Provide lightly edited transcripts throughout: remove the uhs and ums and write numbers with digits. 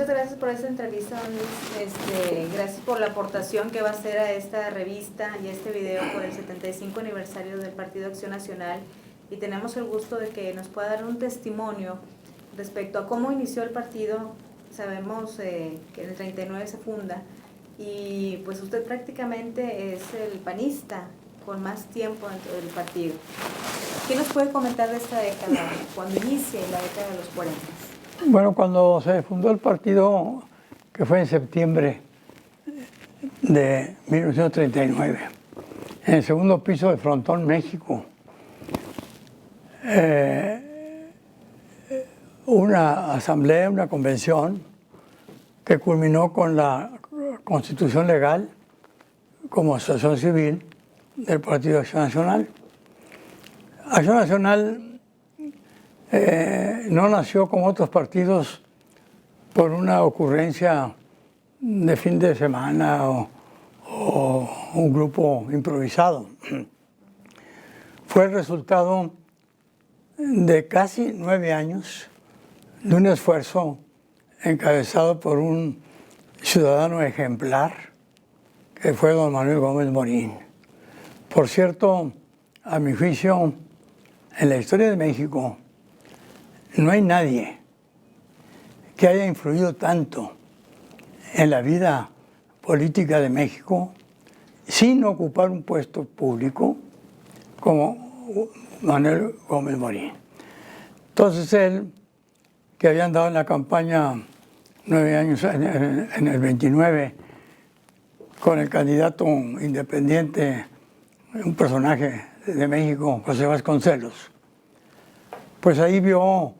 muchas gracias por esta entrevista, don Luis. Gracias por la aportación que va a hacer a esta revista y a este video por el 75 aniversario del Partido Acción Nacional. Y tenemos el gusto de que nos pueda dar un testimonio respecto a cómo inició el partido. Sabemos que en el 39 se funda y pues usted prácticamente es el panista con más tiempo dentro del partido. ¿Qué nos puede comentar de esta década, cuando inicia la década de los 40? Bueno, cuando se fundó el partido, que fue en septiembre de 1939, en el segundo piso de Frontón, México, una asamblea, una convención que culminó con la constitución legal como asociación civil del Partido Acción Nacional. Acción Nacional no nació como otros partidos por una ocurrencia de fin de semana o un grupo improvisado. Fue el resultado de casi 9 años de un esfuerzo encabezado por un ciudadano ejemplar que fue don Manuel Gómez Morín. Por cierto, a mi juicio, en la historia de México no hay nadie que haya influido tanto en la vida política de México sin ocupar un puesto público como Manuel Gómez Morín. Entonces él, que había andado en la campaña 9 años, en el 29, con el candidato independiente, un personaje de México, José Vasconcelos, pues ahí vio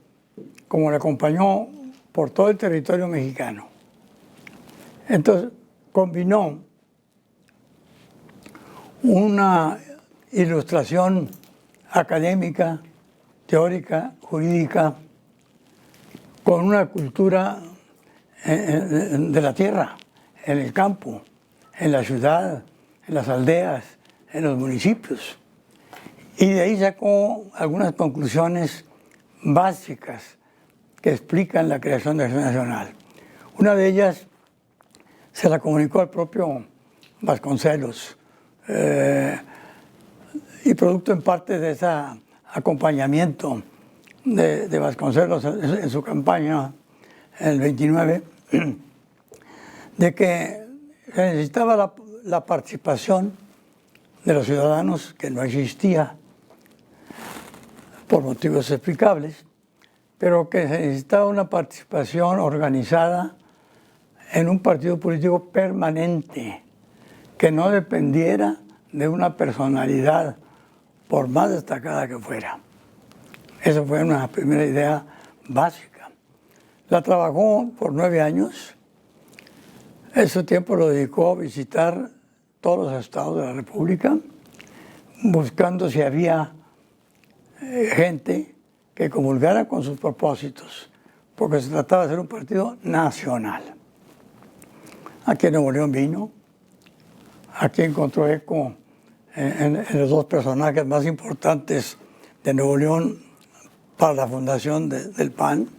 como le acompañó por todo el territorio mexicano. Entonces combinó una ilustración académica, teórica, jurídica, con una cultura de la tierra, en el campo, en la ciudad, en las aldeas, en los municipios. Y de ahí sacó algunas conclusiones básicas que explican la creación de Acción Nacional. Una de ellas se la comunicó al propio Vasconcelos, y producto en parte de ese acompañamiento de Vasconcelos en su campaña en el 29, de que se necesitaba la participación de los ciudadanos, que no existía por motivos explicables, pero que se necesitaba una participación organizada en un partido político permanente, que no dependiera de una personalidad, por más destacada que fuera. Esa fue una primera idea básica. La trabajó por 9 años. Ese tiempo lo dedicó a visitar todos los estados de la República, buscando si había gente que comulgara con sus propósitos, porque se trataba de ser un partido nacional. Aquí en Nuevo León vino, aquí encontró eco en los dos personajes más importantes de Nuevo León para la fundación del PAN,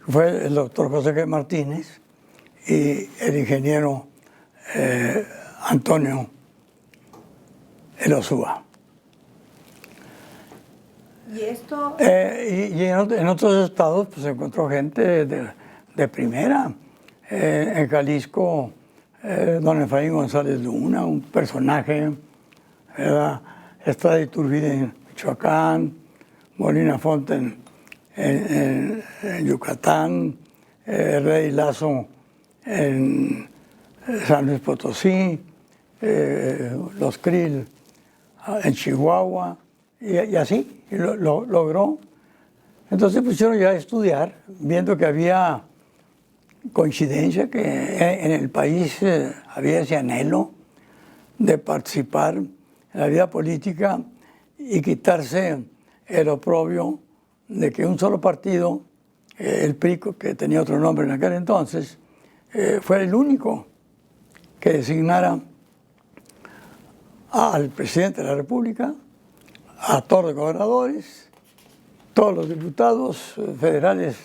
que fue el doctor José G. Martínez y el ingeniero Antonio Elosúa. ¿Y esto? Y en otros estados pues encontró gente de primera. En Jalisco, don Efraín González Luna, un personaje, ¿verdad? Estrada de Iturbide en Michoacán, Molina Fonten en Yucatán, Rey Lazo en San Luis Potosí, los Krill en Chihuahua, y así lo logró. Entonces pusieron ya a estudiar, viendo que había coincidencia, que en el país había ese anhelo de participar en la vida política y quitarse el oprobio de que un solo partido, el PRI, que tenía otro nombre en aquel entonces, fue el único que designara al presidente de la República, a todos los gobernadores, todos los diputados federales,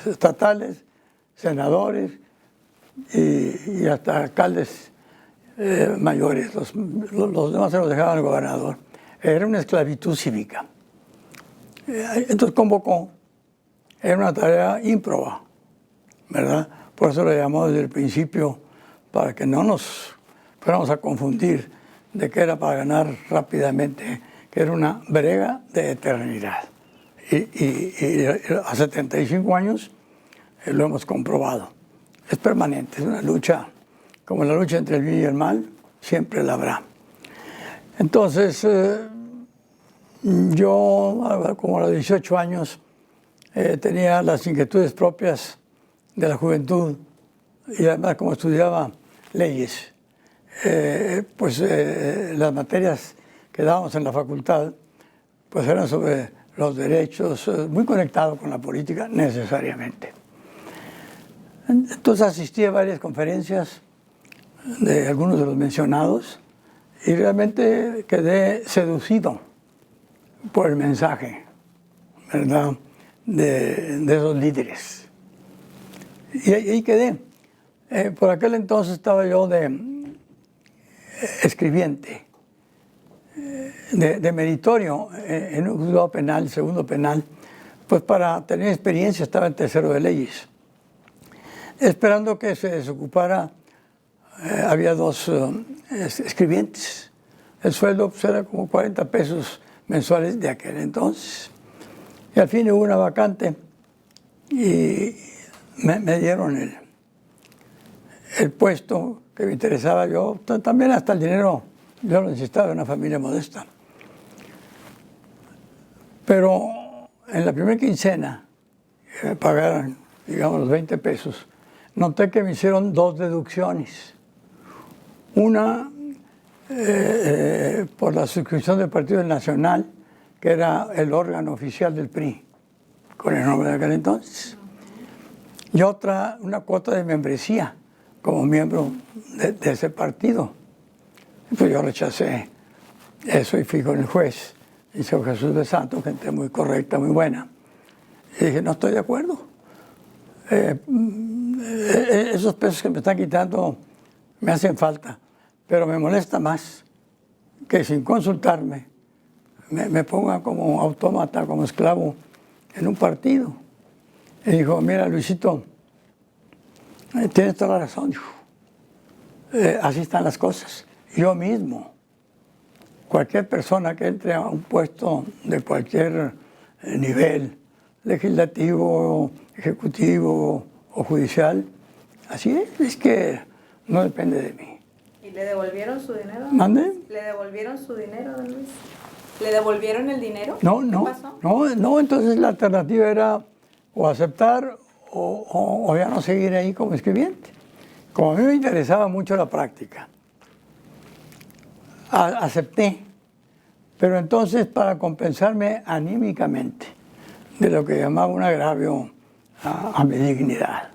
estatales, senadores y hasta alcaldes mayores. Los demás se los dejaban al gobernador. Era una esclavitud cívica. Entonces convocó, era una tarea ímproba, ¿verdad? Por eso lo llamó desde el principio, para que no nos fuéramos a confundir de que era para ganar rápidamente, que era una brega de eternidad. Y a 75 años lo hemos comprobado. Es permanente, es una lucha, como la lucha entre el bien y el mal, siempre la habrá. Entonces, yo, como a los 18 años, tenía las inquietudes propias de la juventud y además como estudiaba leyes, las materias que dábamos en la facultad pues eran sobre los derechos, muy conectados con la política necesariamente. Entonces asistí a varias conferencias de algunos de los mencionados y realmente quedé seducido por el mensaje, ¿verdad?, de esos líderes. Y ahí quedé. Por aquel entonces estaba yo de escribiente, de meritorio en un juzgado penal, segundo penal, pues para tener experiencia. Estaba en tercero de leyes. Esperando que se desocupara, había dos escribientes. El sueldo pues, era como 40 pesos mensuales de aquel entonces. Y al fin hubo una vacante y me dieron el puesto que me interesaba. Yo también hasta el dinero, yo lo necesitaba de una familia modesta. Pero en la primera quincena, que me pagaran, digamos, los 20 pesos, noté que me hicieron dos deducciones. Una por la suscripción del Partido Nacional, que era el órgano oficial del PRI, con el nombre de aquel entonces. Y otra, una cuota de membresía como miembro de ese partido. Pues yo rechacé eso y fui con el juez, dice Jesús de Santos, gente muy correcta, muy buena. Y dije, no estoy de acuerdo. Esos pesos que me están quitando me hacen falta, pero me molesta más que sin consultarme me ponga como autómata, como esclavo en un partido. Y dijo, mira, Luisito, tienes toda la razón, dijo. Así están las cosas. Yo mismo, cualquier persona que entre a un puesto de cualquier nivel, legislativo, ejecutivo o judicial, así es que no depende de mí. ¿Y le devolvieron su dinero? ¿Mande? ¿Le devolvieron su dinero, don Luis? ¿Le devolvieron el dinero? No, ¿Qué no, pasó? no, entonces la alternativa era o aceptar o ya no seguir ahí como escribiente. Como a mí me interesaba mucho la práctica, acepté, pero entonces para compensarme anímicamente de lo que llamaba un agravio a mi dignidad,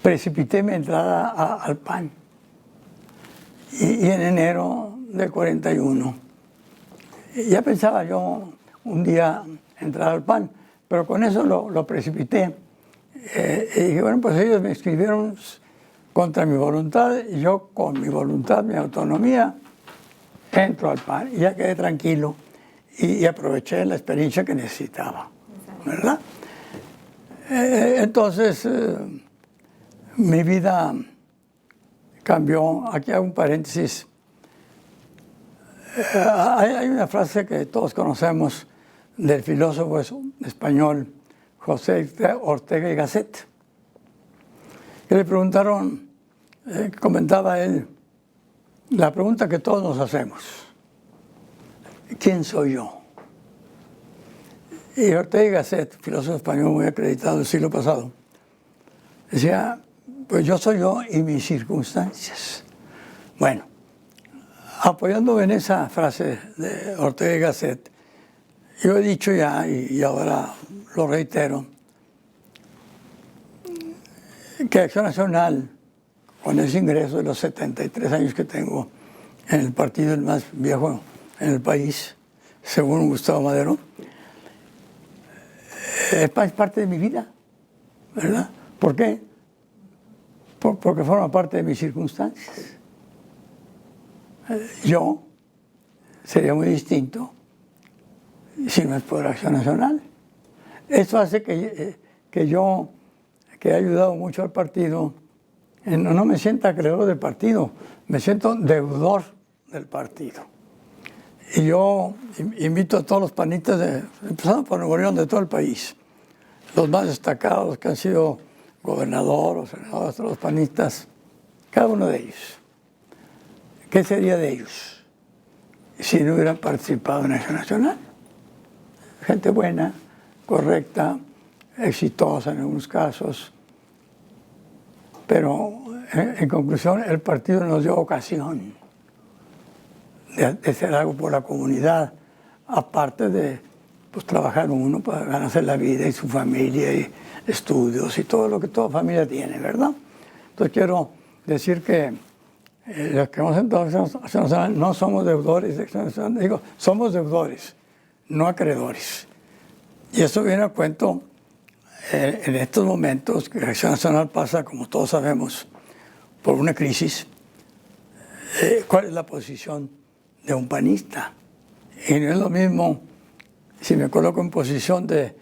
precipité mi entrada al PAN. Y en enero del 41, ya pensaba yo un día entrar al PAN, pero con eso lo precipité. Y dije, bueno, pues ellos me escribieron contra mi voluntad, y yo con mi voluntad, mi autonomía, entro al PAN. Y ya quedé tranquilo y aproveché la experiencia que necesitaba, ¿verdad? Entonces, mi vida cambió. Aquí hago un paréntesis. Hay una frase que todos conocemos del filósofo español José Ortega y Gasset, que le preguntaron, comentaba él, la pregunta que todos nos hacemos: ¿quién soy yo? Y Ortega y Gasset, filósofo español muy acreditado del siglo pasado, decía, pues yo soy yo y mis circunstancias. Bueno, apoyándome en esa frase de Ortega y Gasset, yo he dicho ya, y ahora lo reitero, que Acción Nacional, con ese ingreso de los 73 años que tengo en el partido el más viejo en el país, según Gustavo Madero, es parte de mi vida, ¿verdad? ¿Por qué? Porque forma parte de mis circunstancias. Yo sería muy distinto si no es por Acción Nacional. Eso hace que yo, que he ayudado mucho al partido, no me sienta acreedor del partido, me siento deudor del partido. Y yo invito a todos los panistas, empezando por Nuevo León, de todo el país, los más destacados que han sido gobernadores o senadores, los panistas, cada uno de ellos. ¿Qué sería de ellos si no hubieran participado en Acción Nacional? Gente buena, correcta, exitosa en algunos casos, pero en conclusión el partido nos dio ocasión de hacer algo por la comunidad, aparte de pues, trabajar uno para ganarse la vida y su familia y estudios y todo lo que toda familia tiene, ¿verdad? Entonces quiero decir que los que hemos entrado no somos deudores de Acción Nacional, digo, somos deudores, no acreedores. Y eso viene a cuento en estos momentos que Acción Nacional pasa, como todos sabemos, por una crisis. ¿Cuál es la posición de un panista? Y no es lo mismo si me coloco en posición de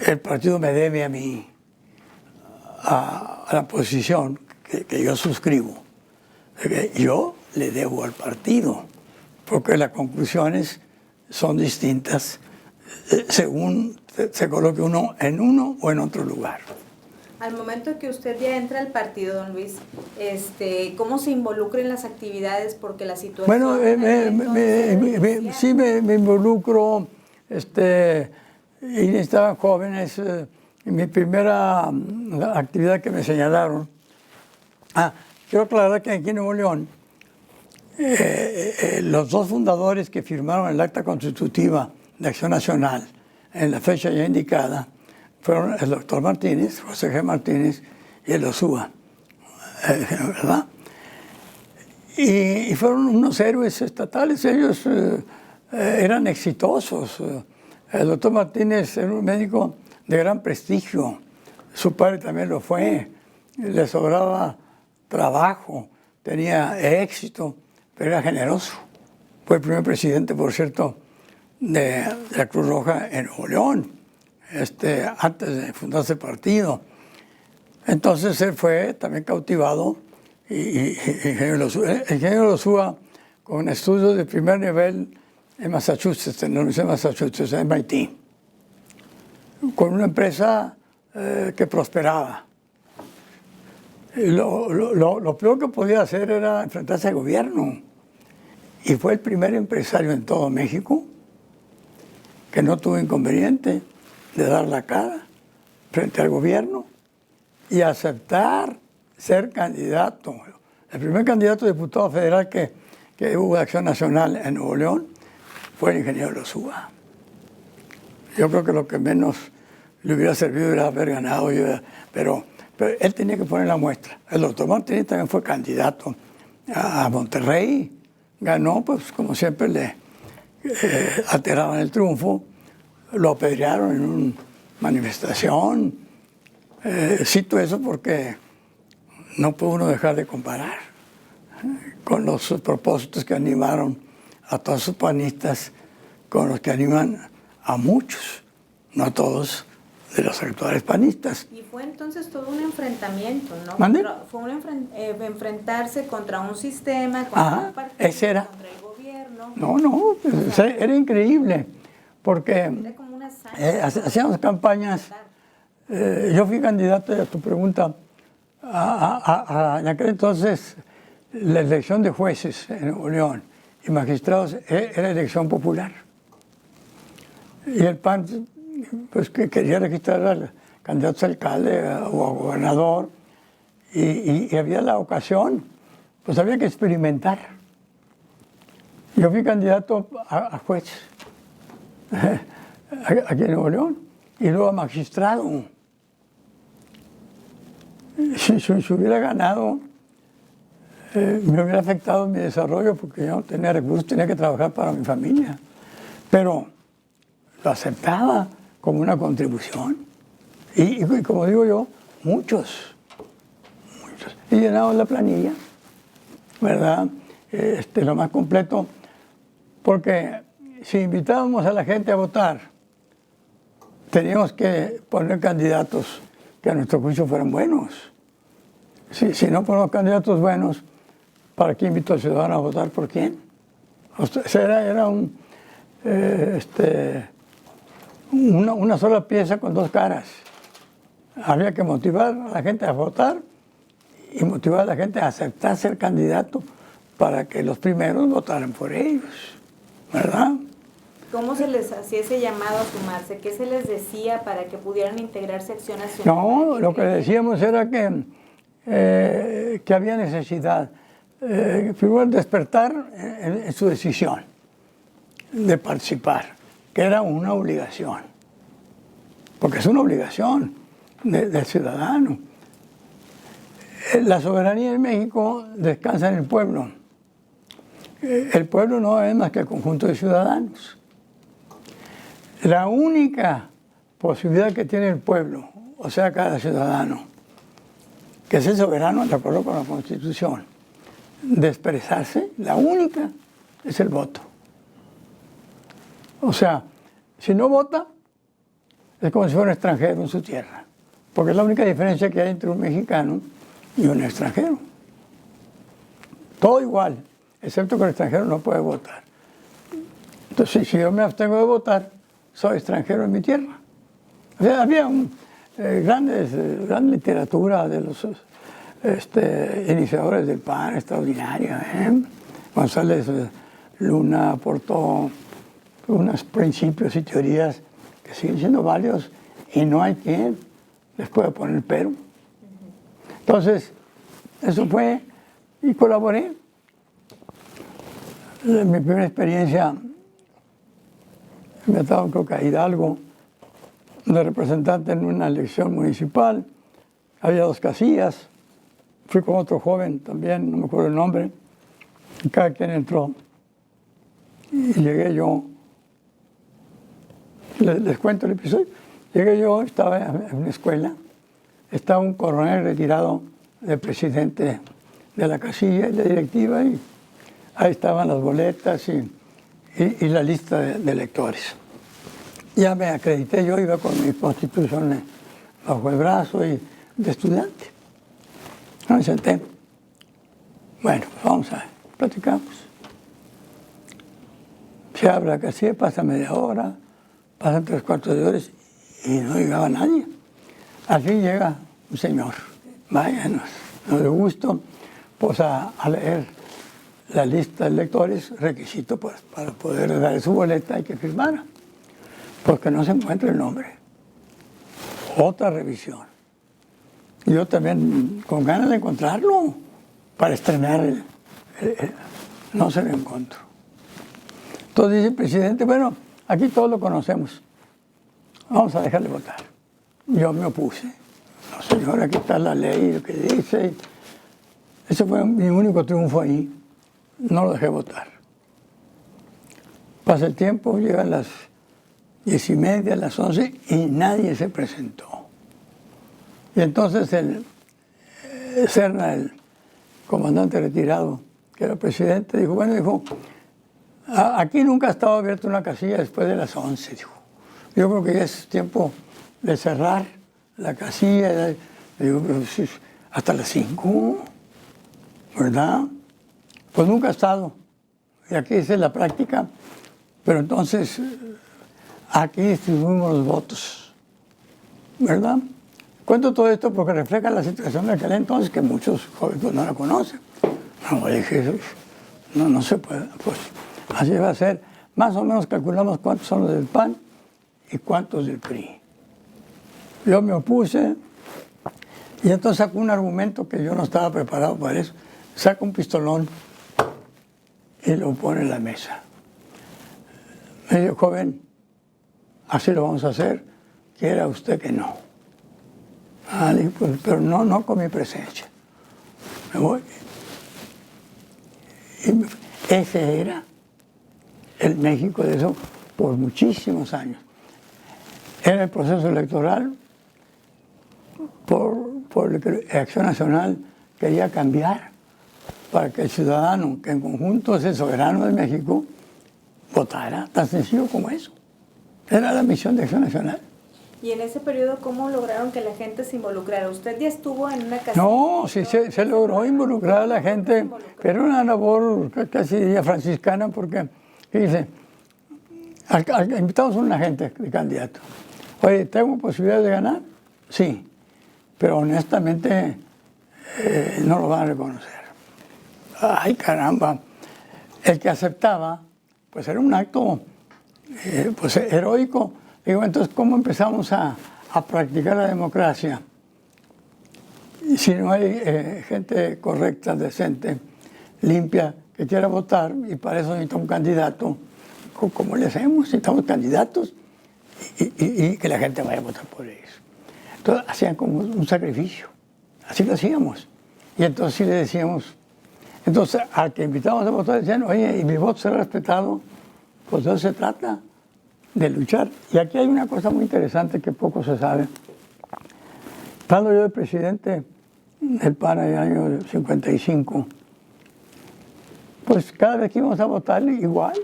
el partido me debe a mí, a la posición que yo suscribo. Yo le debo al partido, porque las conclusiones son distintas según se coloque uno en uno o en otro lugar. Al momento que usted ya entra al partido, don Luis, ¿cómo se involucra en las actividades? Porque la situación... Bueno, sí me involucro, y estaban jóvenes. Mi primera actividad que me señalaron. Quiero aclarar que aquí en Nuevo León, los dos fundadores que firmaron el acta constitutiva de Acción Nacional en la fecha ya indicada fueron el doctor Martínez, José G. Martínez, y el Osúa, ¿verdad? Y fueron unos héroes estatales. Ellos eran exitosos. El doctor Martínez era un médico de gran prestigio. Su padre también lo fue. Le sobraba trabajo, tenía éxito, pero era generoso. Fue el primer presidente, por cierto, de la Cruz Roja en Nuevo León, antes de fundarse el partido. Entonces él fue también cautivado, y el ingeniero Lozúa, con estudios de primer nivel en Massachusetts, en la Universidad de Massachusetts, en MIT, con una empresa que prosperaba. Lo peor que podía hacer era enfrentarse al gobierno. Y fue el primer empresario en todo México que no tuvo inconveniente de dar la cara frente al gobierno y aceptar ser candidato. El primer candidato a diputado federal que hubo de Acción Nacional en Nuevo León fue el ingeniero Lozúa. Yo creo que lo que menos le hubiera servido era haber ganado, pero él tenía que poner la muestra. El doctor Martínez también fue candidato a Monterrey, ganó, pues como siempre le alteraban el triunfo, lo apedrearon en una manifestación. Cito eso porque no puede uno dejar de comparar con los propósitos que animaron a todos sus panistas, con los que animan a muchos, no a todos, de los actuales panistas. Y fue entonces todo un enfrentamiento, ¿no? ¿Mande? Fue enfrentarse contra un sistema, contra un partido, ese era. contra el gobierno. No, era increíble, porque Era como una hazaña. hacíamos campañas. Yo fui candidato, a tu pregunta, en aquel entonces la elección de jueces en Nuevo León y magistrados era elección popular. Y el PAN, pues, que quería registrar al candidato a alcalde o a gobernador, y había la ocasión, pues había que experimentar. Yo fui candidato a juez aquí en Nuevo León y luego a magistrado. Si hubiera ganado, me hubiera afectado mi desarrollo porque yo no tenía recursos, tenía que trabajar para mi familia. Pero lo aceptaba como una contribución. Y como digo yo, muchos. Y llenamos la planilla, ¿verdad? Lo más completo, porque si invitábamos a la gente a votar, teníamos que poner candidatos que a nuestro juicio fueran buenos. Si no ponemos candidatos buenos, ¿para qué invito al ciudadano a votar por quién? O sea, era una sola pieza con dos caras. Había que motivar a la gente a votar y motivar a la gente a aceptar ser candidato para que los primeros votaran por ellos, ¿verdad? ¿Cómo se les hacía ese llamado a sumarse? ¿Qué se les decía para que pudieran integrarse a Acción Nacional? No, lo que decíamos era que había necesidad, primero despertar en su decisión de participar, que era una obligación, porque es una obligación del ciudadano. La soberanía en México descansa en el pueblo. El pueblo no es más que el conjunto de ciudadanos. La única posibilidad que tiene el pueblo, o sea, cada ciudadano, que es el soberano de acuerdo con la Constitución, de expresarse, la única es el voto. O sea, si no vota, es como si fuera un extranjero en su tierra, porque es la única diferencia que hay entre un mexicano y un extranjero. Todo igual, excepto que el extranjero no puede votar. Entonces, si yo me abstengo de votar, soy extranjero en mi tierra. O sea, había gran literatura de los iniciadores del PAN, extraordinaria. González Luna aportó unos principios y teorías que siguen siendo válidos y no hay quien les pueda poner pero. Entonces, eso fue y colaboré. Mi primera experiencia me ha dado, creo que a Hidalgo, de representante en una elección municipal. Había 2 casillas. Fui con otro joven también, no me acuerdo el nombre. Y cada quien entró. Y llegué yo. Les cuento el episodio. Llegué yo, estaba en una escuela. Estaba un coronel retirado de presidente de la casilla y la directiva. Y ahí estaban las boletas y la lista de electores. Ya me acredité, yo iba con mi constitución bajo el brazo y de estudiante. Me senté. Bueno, vamos a ver, platicamos. Se abre la casilla, pasa media hora, pasan 3/4 de horas y no llegaba nadie. Al fin llega un señor, vaya, no le gustó, pues a leer la lista de electores, requisito pues, para poder darle su boleta hay que firmara, porque no se encuentra el nombre. Otra revisión. Yo también con ganas de encontrarlo para estrenar no se lo encuentro. Entonces dice el presidente, bueno, aquí todos lo conocemos, vamos a dejarle votar. Yo me opuse. No, señor, aquí está la ley, lo que dice. Ese fue mi único triunfo ahí. No lo dejé votar. Pasa el tiempo, llegan las 10:30, las 11 y nadie se presentó. Y entonces el Serna, el comandante retirado, que era presidente, dijo, bueno, aquí nunca ha estado abierta una casilla después de las 11, dijo. Yo creo que ya es tiempo de cerrar la casilla. Digo, pero si hasta las 5, ¿verdad? Pues nunca ha estado. Y aquí dice la práctica. Pero entonces, aquí distribuimos los votos, ¿verdad? Cuento todo esto porque refleja la situación de aquel entonces, que muchos jóvenes no la conocen. No, dije, no se puede. Pues así va a ser. Más o menos calculamos cuántos son los del PAN y cuántos del PRI. Yo me opuse y entonces saco un argumento que yo no estaba preparado para eso. Saca un pistolón y lo pone en la mesa. Me dijo, joven, así lo vamos a hacer, quiera usted que no. Le dije, pues, pero no con mi presencia. Me voy. Y ese era el México de eso por muchísimos años. Era el proceso electoral por lo que Acción Nacional quería cambiar, para que el ciudadano, que en conjunto es el soberano de México, votara, tan sencillo como eso. Era la misión de Acción Nacional. Y en ese periodo, ¿cómo lograron que la gente se involucrara? ¿Usted ya estuvo en una casilla? No, sí se logró involucrar a la gente, pero era una labor casi diría franciscana, porque, fíjense, invitamos a una gente de candidato. Oye, ¿tengo posibilidad de ganar? Sí, pero honestamente no lo van a reconocer. Ay, caramba. El que aceptaba, pues era un acto pues heroico. Digo, entonces, ¿cómo empezamos a practicar la democracia? Si no hay gente correcta, decente, limpia, que quiera votar, y para eso necesita un candidato, ¿cómo le hacemos? Necesitamos candidatos y que la gente vaya a votar por ellos. Entonces, hacían como un sacrificio. Así lo hacíamos. Y entonces sí le decíamos, entonces al que invitamos a votar decían, oye, ¿y mi voto será respetado? Pues de eso se trata, de luchar. Y aquí hay una cosa muy interesante que poco se sabe. Estando yo de presidente del PAN en el año 55, pues cada vez que íbamos a votar igual,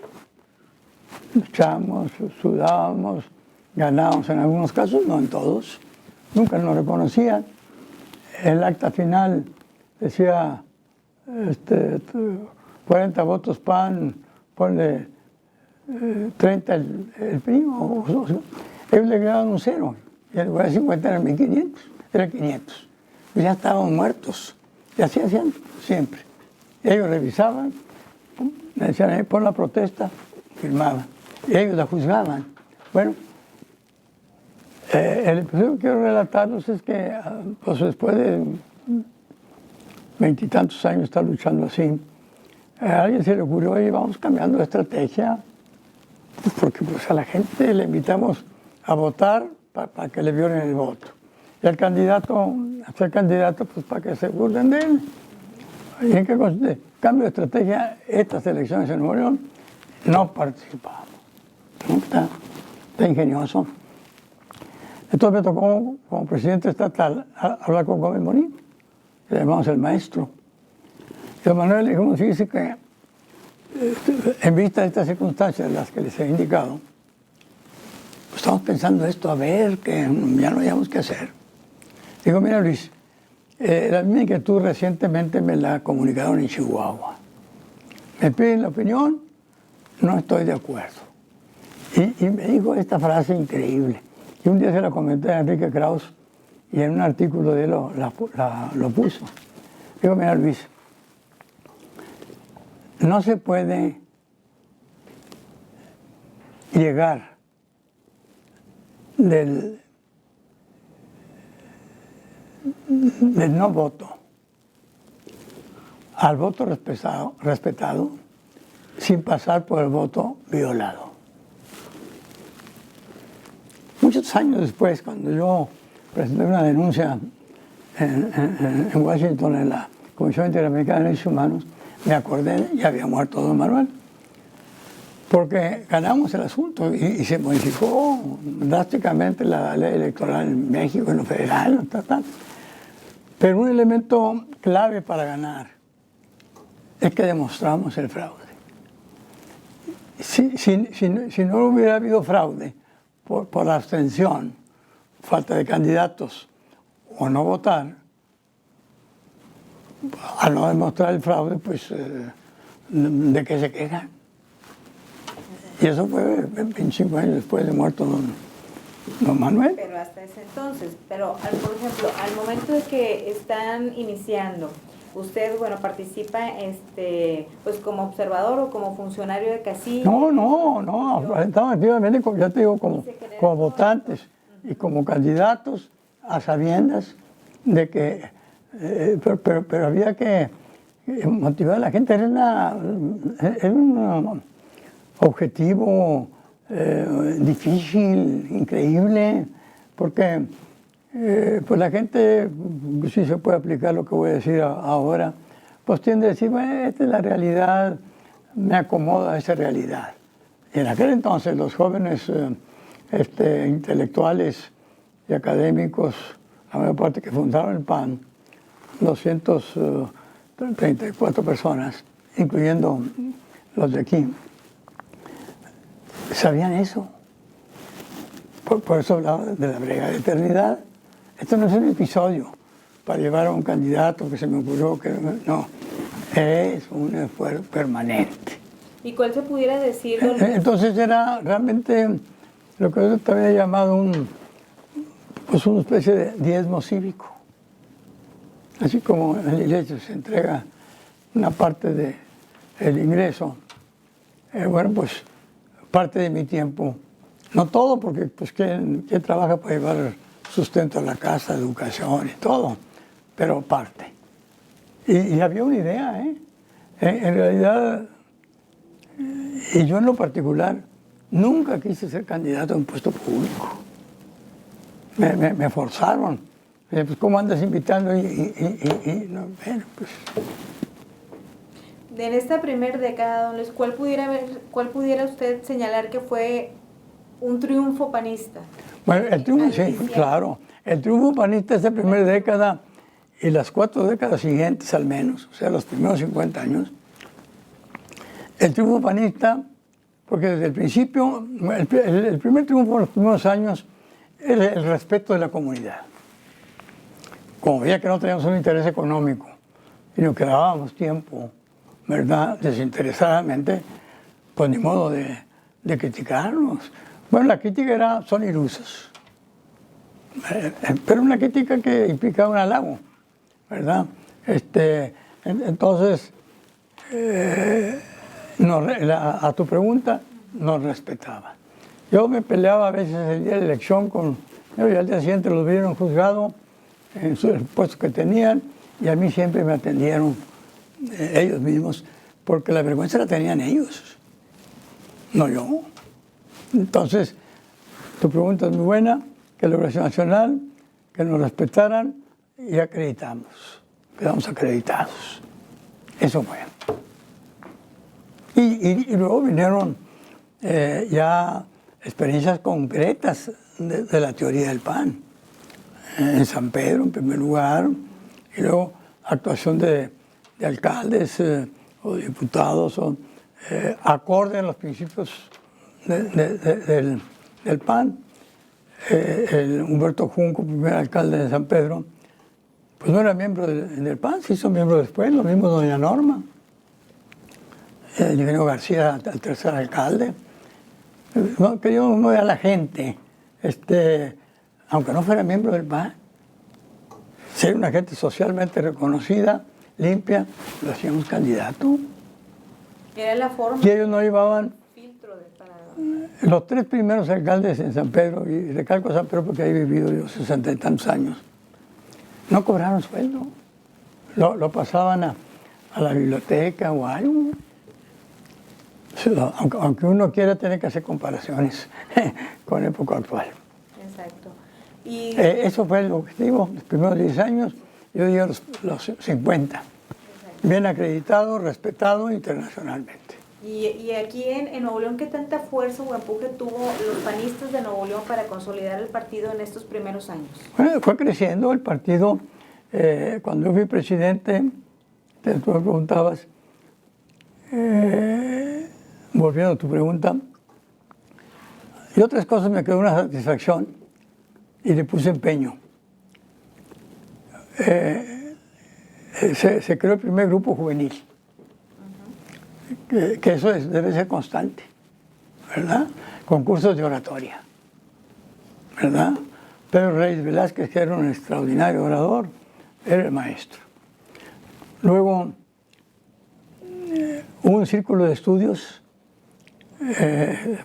luchamos, sudábamos, ganábamos en algunos casos, no en todos, nunca nos reconocían. El acta final decía 40 votos PAN, ponle 30 el primo. Ellos le agregaban un cero. Y el lugar de 50 eran 1500, eran 500. Pues ya estaban muertos. Y así hacían siempre. Ellos revisaban, me decían, pon la protesta, firmaban. Y ellos la juzgaban. Bueno, el episodio que quiero relatarlos es que pues después de 20 y tantos años estar luchando así, a alguien se le ocurrió, oye, vamos cambiando de estrategia, pues porque pues, a la gente le invitamos a votar para que le violen el voto. Y al candidato, a ser candidato, pues para que se burlen de él. ¿Y en qué consiste? Cambio de estrategia, estas elecciones en Nuevo León no participamos. Está ingenioso. Entonces me tocó, como presidente estatal, hablar con Gómez Morín, que le llamamos el maestro. Y a Manuel le dijimos, fíjese que en vista de estas circunstancias, las que les he indicado, pues estamos pensando esto, a ver, que ya no hayamos que hacer. Digo, mira Luis, la misma inquietud recientemente me la comunicaron en Chihuahua. Me piden la opinión, no estoy de acuerdo. Y me dijo esta frase increíble. Y un día se la comenté a Enrique Krauss y en un artículo de él lo puso. Digo, mira Luis, no se puede llegar del no voto al voto respetado sin pasar por el voto violado. Muchos años después, cuando yo presenté una denuncia en Washington en la Comisión Interamericana de Derechos Humanos, me acordé, ya había muerto don Manuel, porque ganamos el asunto y se modificó drásticamente la ley electoral en México, en lo federal, tal. Pero un elemento clave para ganar es que demostramos el fraude. Si no hubiera habido fraude por abstención, falta de candidatos o no votar, al no demostrar el fraude, pues ¿de qué se quejan? Y eso fue 25 años después de muerto don Manuel. Pero hasta ese entonces, por ejemplo, al momento de que están iniciando, usted, bueno, participa pues como observador o como funcionario de casilla. No, estamos activamente, ya te digo, como votantes y como candidatos a sabiendas de que, pero había que motivar a la gente, era un objetivo difícil, increíble, porque pues la gente, si se puede aplicar lo que voy a decir ahora, pues tiende a decir, bueno, esta es la realidad, me acomoda a esa realidad. Y en aquel entonces los jóvenes intelectuales y académicos la mayor parte que fundaron el PAN, 234 personas, incluyendo los de aquí, sabían eso. Por eso hablaba de la brega de eternidad. Esto no es un episodio para llevar a un candidato que se me ocurrió que no, es un esfuerzo permanente. ¿Y cuál se pudiera decir? Entonces era realmente lo que yo te había llamado pues una especie de diezmo cívico. Así como en la iglesia se entrega una parte del ingreso, bueno, pues parte de mi tiempo, no todo, porque pues ¿quién trabaja para llevar sustento a la casa, educación y todo? Pero parte. Y había una idea, ¿eh? En realidad, y yo en lo particular, nunca quise ser candidato a un puesto público. Me forzaron. Pues, ¿cómo andas invitando? No, bueno, pues. En esta primera década, don Luis, ¿cuál pudiera usted señalar que fue un triunfo panista? Bueno, el triunfo, sí, claro. El triunfo panista de esta primera década y las 4 décadas siguientes al menos, o sea, los primeros 50 años. El triunfo panista, porque desde el principio, el primer triunfo en los primeros años era el respeto de la comunidad. Como veía que no teníamos un interés económico, sino que dábamos tiempo, ¿verdad?, desinteresadamente, pues ni modo de criticarnos. Bueno, la crítica son ilusos, pero una crítica que implicaba un halago, ¿verdad? Entonces, a tu pregunta, nos respetaban. Yo me peleaba a veces el día de la elección y al día siguiente los vieron juzgado en el puesto que tenían, y a mí siempre me atendieron ellos mismos, porque la vergüenza la tenían ellos, no yo. Entonces, tu pregunta es muy buena, que la Liberación Nacional, que nos respetaran, y acreditamos, quedamos acreditados. Eso fue. Y luego vinieron ya experiencias concretas de la teoría del PAN. En San Pedro, en primer lugar, y luego actuación de alcaldes o diputados, acorde a los principios del PAN. Humberto Junco, primer alcalde de San Pedro, pues no era miembro del PAN, se hizo miembro después, lo mismo doña Norma. El ingeniero García, el tercer alcalde. No, queríamos mover a la gente, aunque no fuera miembro del PAN, ser una gente socialmente reconocida, limpia, lo hacíamos candidato. Era la forma. Y ellos no llevaban. Los 3 primeros alcaldes en San Pedro, y recalco San Pedro porque ahí he vivido yo 60 y tantos años, no cobraron sueldo. Lo pasaban a la biblioteca o algo. Aunque uno quiera tener que hacer comparaciones con la época actual. Exacto. Eso fue el objetivo, los primeros 10 años, yo digo los 50. Exacto. Bien acreditado, respetado internacionalmente. Y aquí en Nuevo León, ¿qué tanta fuerza o empuje tuvo los panistas de Nuevo León para consolidar el partido en estos primeros años? Bueno, fue creciendo el partido. Cuando yo fui presidente, tú me preguntabas, volviendo a tu pregunta, y otras cosas me quedó una satisfacción y le puse empeño. Se creó el primer grupo juvenil. Que eso debe ser constante, ¿verdad? Concursos de oratoria, ¿verdad? Pedro Reyes Velázquez, que era un extraordinario orador, era el maestro. Luego hubo un círculo de estudios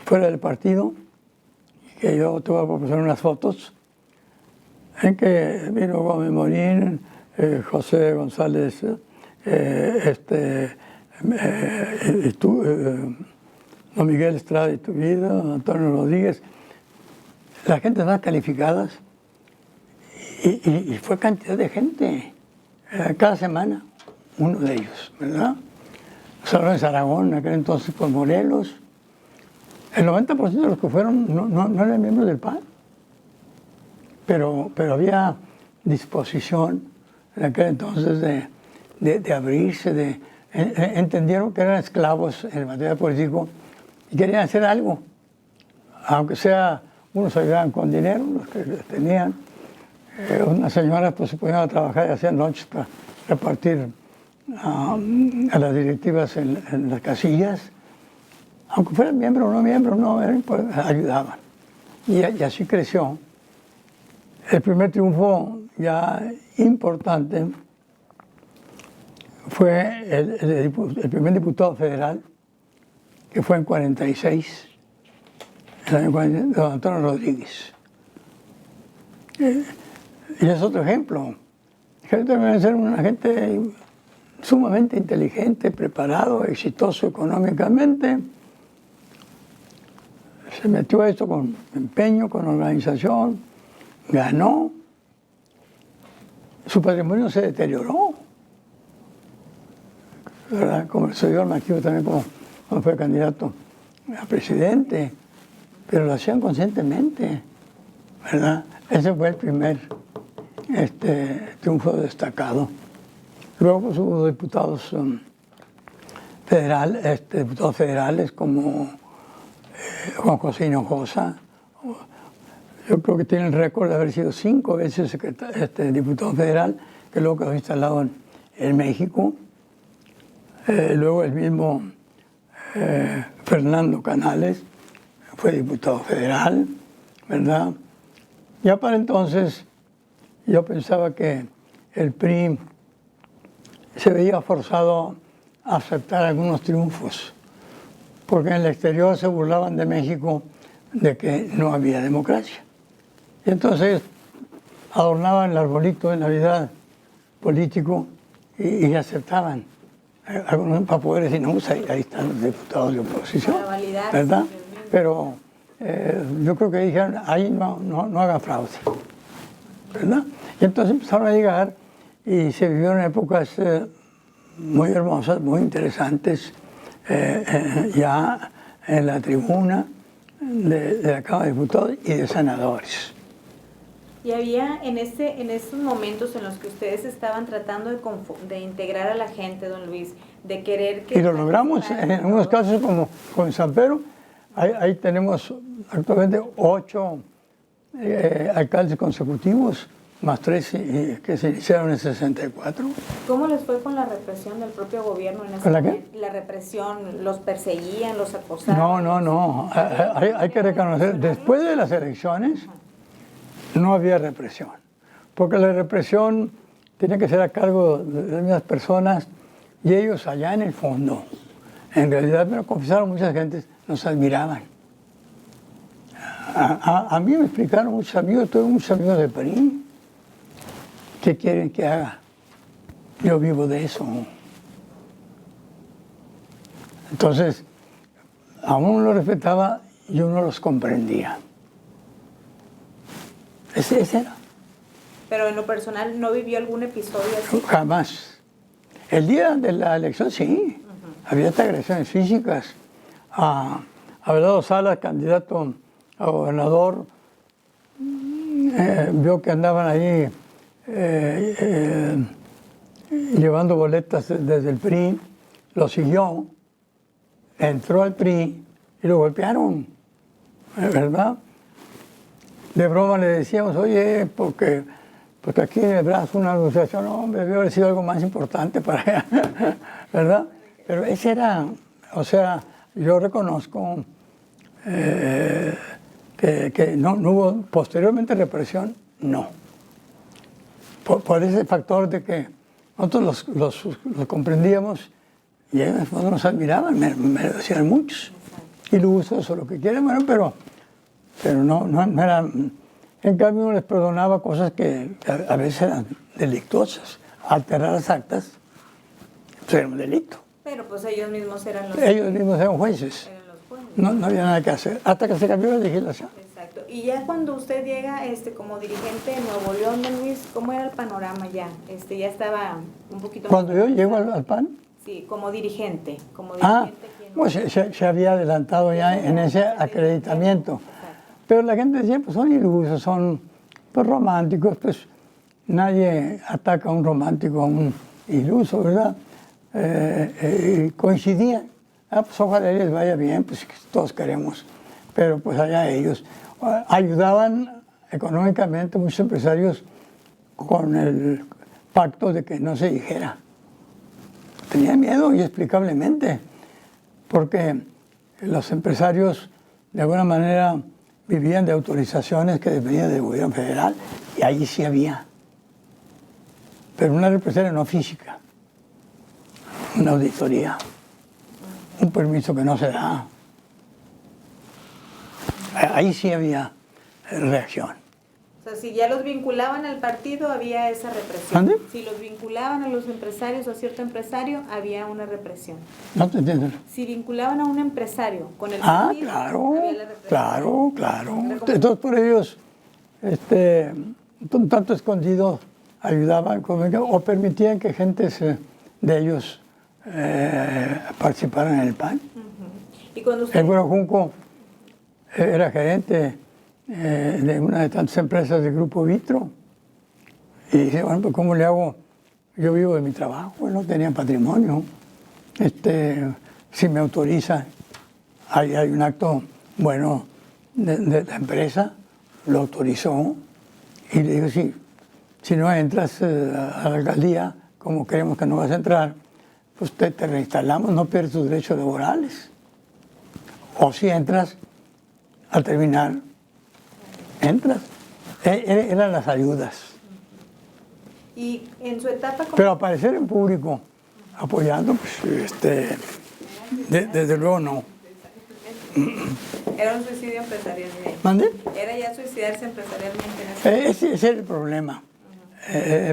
fuera del partido, que yo te voy a proporcionar unas fotos, en que vino Gómez Morín, José González, don Miguel Estrada y tu vida, Antonio Rodríguez, la gente más calificadas, y fue cantidad de gente, cada semana, uno de ellos, ¿verdad? Salvador Aragón, en aquel entonces por Morelos. El 90% de los que fueron no eran miembros del PAN, pero había disposición en aquel entonces de abrirse, entendieron que eran esclavos en el material político y querían hacer algo, aunque sea, unos ayudaban con dinero, los que tenían, unas señoras pues se ponían a trabajar y hacían noches para repartir a las directivas en las casillas, aunque fueran miembros o no miembros, pues, ayudaban. Y así creció. El primer triunfo ya importante fue el primer diputado federal, que fue en 46, el año 46, don Antonio Rodríguez. Y es otro ejemplo. Debe ser una gente sumamente inteligente, preparado, exitoso económicamente. Se metió a esto con empeño, con organización, ganó. Su patrimonio se deterioró, ¿verdad? Como el señor Maquillo también, cuando fue candidato a presidente, pero lo hacían conscientemente, ¿verdad? Ese fue el primer triunfo destacado. Luego pues, hubo diputados federales como Juan José Hinojosa. Yo creo que tiene el récord de haber sido 5 veces diputado federal, que luego quedó instalado en México. Luego el mismo Fernando Canales fue diputado federal, ¿verdad? Ya para entonces yo pensaba que el PRI se veía forzado a aceptar algunos triunfos, porque en el exterior se burlaban de México de que no había democracia. Y entonces adornaban el arbolito de Navidad político y aceptaban algunos para poder decir, no, ahí están los diputados de oposición, ¿verdad? Pero yo creo que dijeron, ahí no haga fraude, ¿verdad? Y entonces empezaron a llegar y se vivieron épocas muy hermosas, muy interesantes, ya en la tribuna de la Cámara de Diputados y de senadores. Y había en estos momentos en los que ustedes estaban tratando de integrar a la gente, don Luis, de querer que... Y lo logramos en algunos casos como con San Pedro. Ahí tenemos actualmente 8 alcaldes consecutivos, más 3 que se iniciaron en 64. ¿Cómo les fue con la represión del propio gobierno en ese momento? ¿La represión? ¿Los perseguían, los acosaban? No. Hay que reconocer, después de las elecciones no había represión, porque la represión tenía que ser a cargo de las mismas personas y ellos allá en el fondo, en realidad me lo confesaron muchas gentes, nos admiraban. A mí me explicaron muchos amigos, tuve muchos amigos de PRI. ¿Qué quieren que haga? Yo vivo de eso. Entonces, a uno lo respetaba y uno los comprendía. Ese era. Pero en lo personal, ¿no vivió algún episodio así? Jamás. El día de la elección, sí. Había hasta agresiones físicas. Abelardo Salas, candidato a gobernador, vio que andaban ahí llevando boletas desde el PRI, lo siguió, entró al PRI y lo golpearon, ¿verdad? De broma le decíamos, oye, porque aquí en el brazo una negociación, no, hombre, debió haber sido algo más importante para ella, ¿verdad? Pero ese era, o sea, yo reconozco que no hubo posteriormente represión, no. Por ese factor de que nosotros los comprendíamos y ellos nos admiraban, me lo decían muchos, ilusos o lo que quieran, bueno, pero no eran. En cambio, uno les perdonaba cosas que a veces eran delictuosas. Alterar las actas, pues era un delito. Pero pues ellos mismos eran los... Ellos mismos eran jueces. Eran los jueces. No había nada que hacer, hasta que se cambió la legislación. Exacto. Y ya cuando usted llega como dirigente de Nuevo León, don Luis, ¿cómo era el panorama ya? Ya estaba un poquito más... ¿Cuando yo llego al PAN? Sí, como dirigente. Pues se había adelantado ya en ese acreditamiento. Pero la gente decía, pues son ilusos, son pues, románticos, pues nadie ataca a un romántico, a un iluso, ¿verdad? Coincidían. Pues ojalá les vaya bien, pues todos queremos, pero pues allá ellos. Ayudaban económicamente muchos empresarios con el pacto de que no se dijera. Tenían miedo, inexplicablemente, porque los empresarios de alguna manera vivían de autorizaciones que dependían del gobierno federal, y ahí sí había. Pero una represalia no física, una auditoría, un permiso que no se da. Ahí sí había reacción. O sea, si ya los vinculaban al partido, había esa represión. ¿Ande? Si los vinculaban a los empresarios o a cierto empresario, había una represión. No te entiendo. Si vinculaban a un empresario con el partido, claro, había la represión. claro. Entonces por ellos, un tanto escondido, ayudaban o permitían que gentes de ellos participaran en el PAN. Y cuando usted... El Güero Junco era gerente de una de tantas empresas del Grupo Vitro. Y dije, bueno, pues ¿cómo le hago? Yo vivo de mi trabajo, no tenía patrimonio. Si me autoriza, hay un acto bueno de la empresa, lo autorizó. Y le digo, si no entras a la alcaldía, como creemos que no vas a entrar, pues te reinstalamos, no pierdes tus derechos laborales. O si entras, al terminar, entras. Eran las ayudas. Y en su etapa... Pero aparecer en público apoyando, pues, desde luego no. Era un suicidio empresarial. ¿Mande? Era ya suicidarse empresarialmente. Ese es el problema.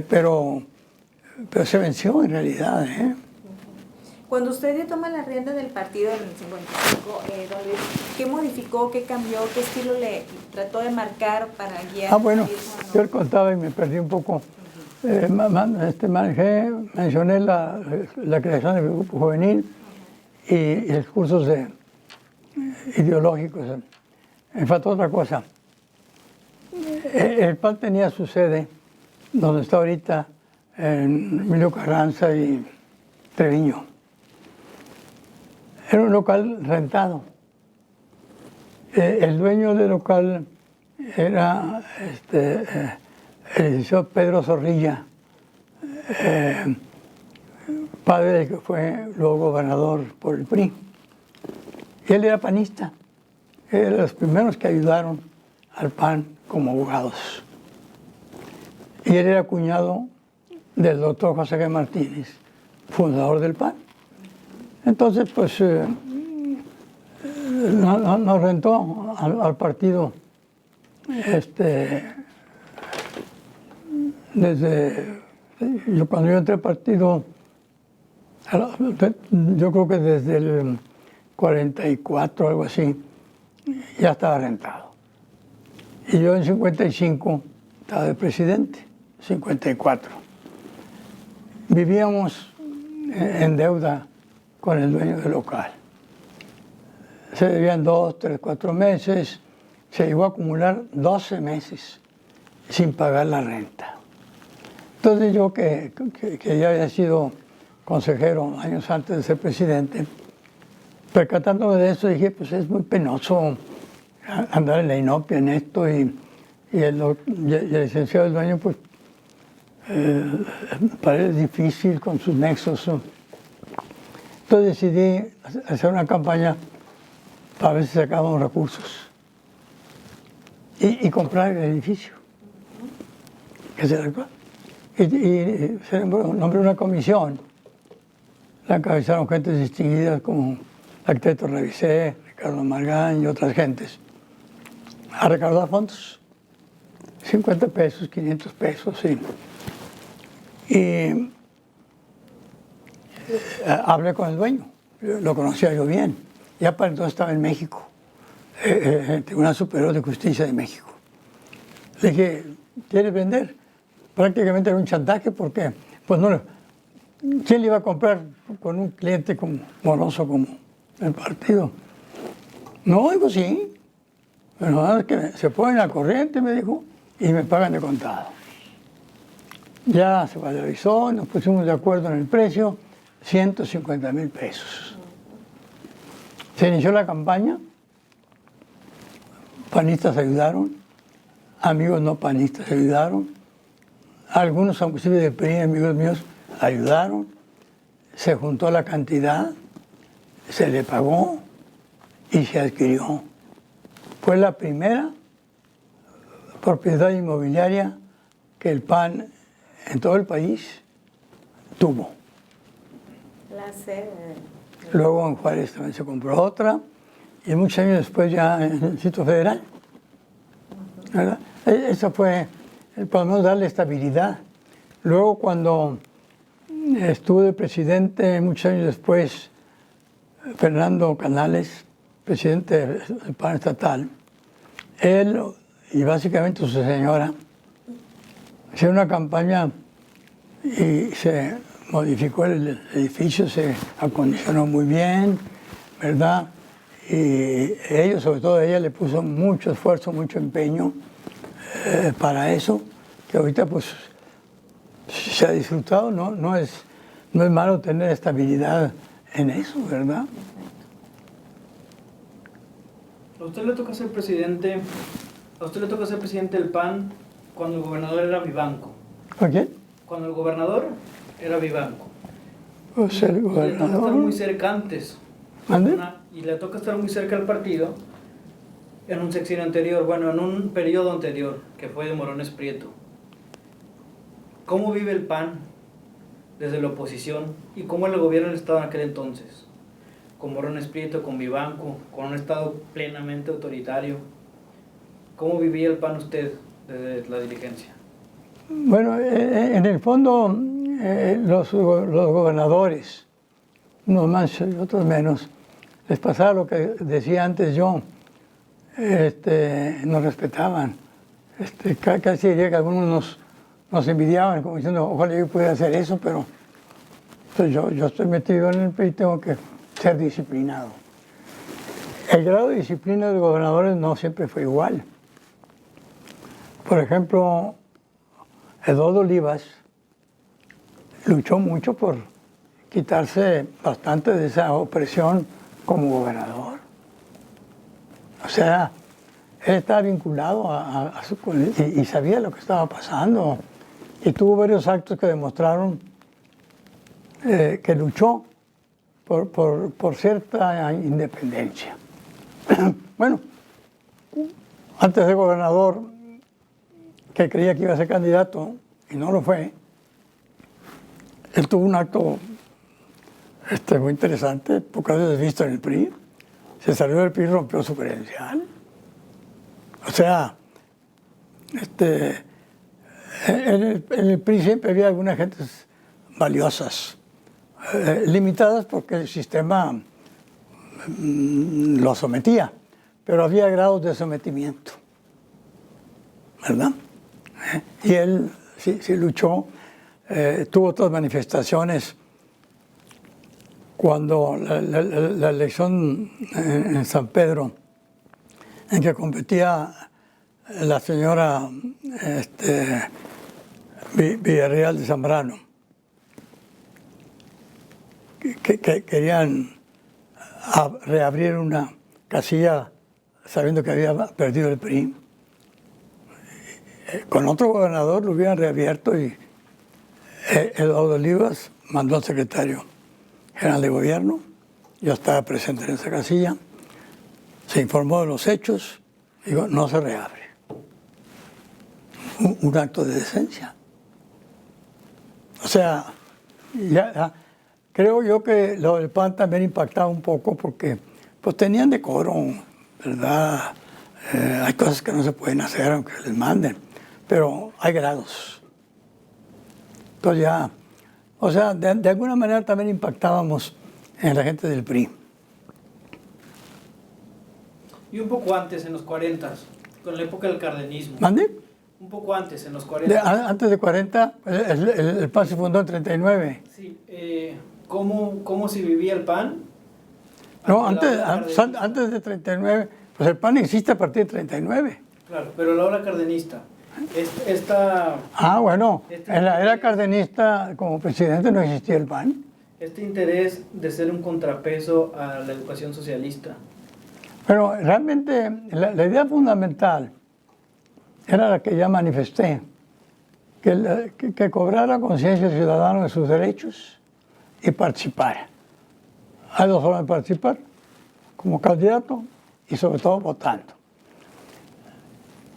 Pero se venció en realidad. Cuando usted ya toma la rienda del partido en el 55, don Luis, ¿qué modificó, qué cambió, qué estilo le trató de marcar para guiar? Bueno, yo le contaba y me perdí un poco. Mencioné la creación del grupo juvenil y los cursos ideológicos. Me faltó otra cosa. El PAN tenía su sede, donde está ahorita, en Emilio Carranza y Treviño. Era un local rentado. El dueño del local era el licenciado Pedro Zorrilla, padre del que fue luego gobernador por el PRI. Y él era panista. Era de los primeros que ayudaron al PAN como abogados. Y él era cuñado del doctor José G. Martínez, fundador del PAN. Entonces, pues, nos rentó al partido cuando yo entré al partido, yo creo que desde el 44, algo así, ya estaba rentado. Y yo en 55 estaba de presidente, 54. Vivíamos en deuda con el dueño del local. Se debían 2, 3, 4 meses. Se llegó a acumular 12 meses sin pagar la renta. Entonces yo, que ya había sido consejero años antes de ser presidente, percatándome de eso, dije, pues es muy penoso andar en la inopia en esto, y el licenciado del dueño, pues, parece difícil con sus nexos. Entonces decidí hacer una campaña para ver si sacábamos recursos y comprar el edificio. Y se nombró una comisión. La encabezaron gentes distinguidas como el arquitecto Revisé, Ricardo Margán y otras gentes, a recaudar fondos. 50 pesos, 500 pesos, sí. Y hablé con el dueño, lo conocía yo bien. Ya para entonces estaba en México, el Tribunal Superior de Justicia de México. Le dije, ¿quieres vender? Prácticamente era un chantaje porque, pues no, ¿quién le iba a comprar con un cliente como moroso como el partido? No, digo, sí. Pero nada más que se ponen al corriente, me dijo, y me pagan de contado. Ya se valorizó, nos pusimos de acuerdo en el precio, 150,000 pesos. Se inició la campaña, panistas ayudaron, amigos no panistas ayudaron, algunos, inclusive de PRI, amigos míos, ayudaron, se juntó la cantidad, se le pagó y se adquirió. Fue la primera propiedad inmobiliaria que el PAN en todo el país tuvo. La sede. Luego en Juárez también se compró otra y muchos años después ya en el Distrito Federal. ¿Verdad? Eso fue, podemos darle estabilidad. Luego cuando estuve de presidente, muchos años después, Fernando Canales, presidente del PAN estatal, él y básicamente su señora hicieron una campaña y se modificó el edificio, se acondicionó muy bien, ¿verdad? Y ellos, sobre todo ella, le puso mucho esfuerzo, mucho empeño para eso, que ahorita pues se ha disfrutado, ¿no? No es malo tener estabilidad en eso, ¿verdad? A usted le toca ser presidente del PAN cuando el gobernador era Vivanco. ¿A quién? Cuando el gobernador era Vivanco. Pues el Le toca estar gobernador. muy cerca antes. ¿Mande? Y le toca estar muy cerca al partido en un sexenio anterior, bueno, en un periodo anterior, que fue de Morones Prieto. ¿Cómo vive el PAN desde la oposición y cómo el gobierno del Estado en aquel entonces? Con Morones Prieto, con Vivanco, con un Estado plenamente autoritario. ¿Cómo vivía el PAN usted desde la dirigencia? Bueno, en el fondo los gobernadores, unos más y otros menos, les pasaba lo que decía antes yo, nos respetaban. Casi diría que algunos nos envidiaban, como diciendo, ojalá yo pudiera hacer eso, pero pues yo estoy metido en el PRI y tengo que ser disciplinado. El grado de disciplina de los gobernadores no siempre fue igual. Por ejemplo, Eduardo Olivas luchó mucho por quitarse bastante de esa opresión como gobernador. O sea, él estaba vinculado a su... y sabía lo que estaba pasando. Y tuvo varios actos que demostraron que luchó por cierta independencia. Bueno, antes de gobernador, que creía que iba a ser candidato y no lo fue, él tuvo un acto muy interesante, pocas veces visto en el PRI. Se salió del PRI y rompió su credencial. O sea, en el PRI siempre había algunas gentes valiosas, limitadas porque el sistema lo sometía, pero había grados de sometimiento, ¿verdad? Y él sí luchó, tuvo otras manifestaciones. Cuando la elección en San Pedro, en que competía la señora Villarreal de Zambrano, que querían reabrir una casilla sabiendo que había perdido el PRI. Con otro gobernador lo hubieran reabierto y Eduardo Olivas mandó al secretario general de gobierno, yo estaba presente en esa casilla, se informó de los hechos, digo, no se reabre. Un acto de decencia. O sea, creo yo que lo del PAN también impactaba un poco porque pues tenían decoro, ¿verdad? Hay cosas que no se pueden hacer aunque les manden, pero hay grados. Entonces ya, o sea, de alguna manera también impactábamos en la gente del PRI. Y un poco antes, en los 40, con la época del cardenismo. ¿Mande? Un poco antes, en los 40. Antes de 40, el PAN se fundó en 39. Sí, ¿cómo se vivía el PAN? No, antes de 39, pues el PAN existe a partir de 39. Claro, pero la ola cardenista. Bueno, este en la era interés- cardenista como presidente no existía el PAN. Este interés de ser un contrapeso a la educación socialista. Pero realmente la idea fundamental era la que ya manifesté, que cobrara conciencia ciudadana de sus derechos y participara. Hay dos formas de participar, como candidato y sobre todo votando.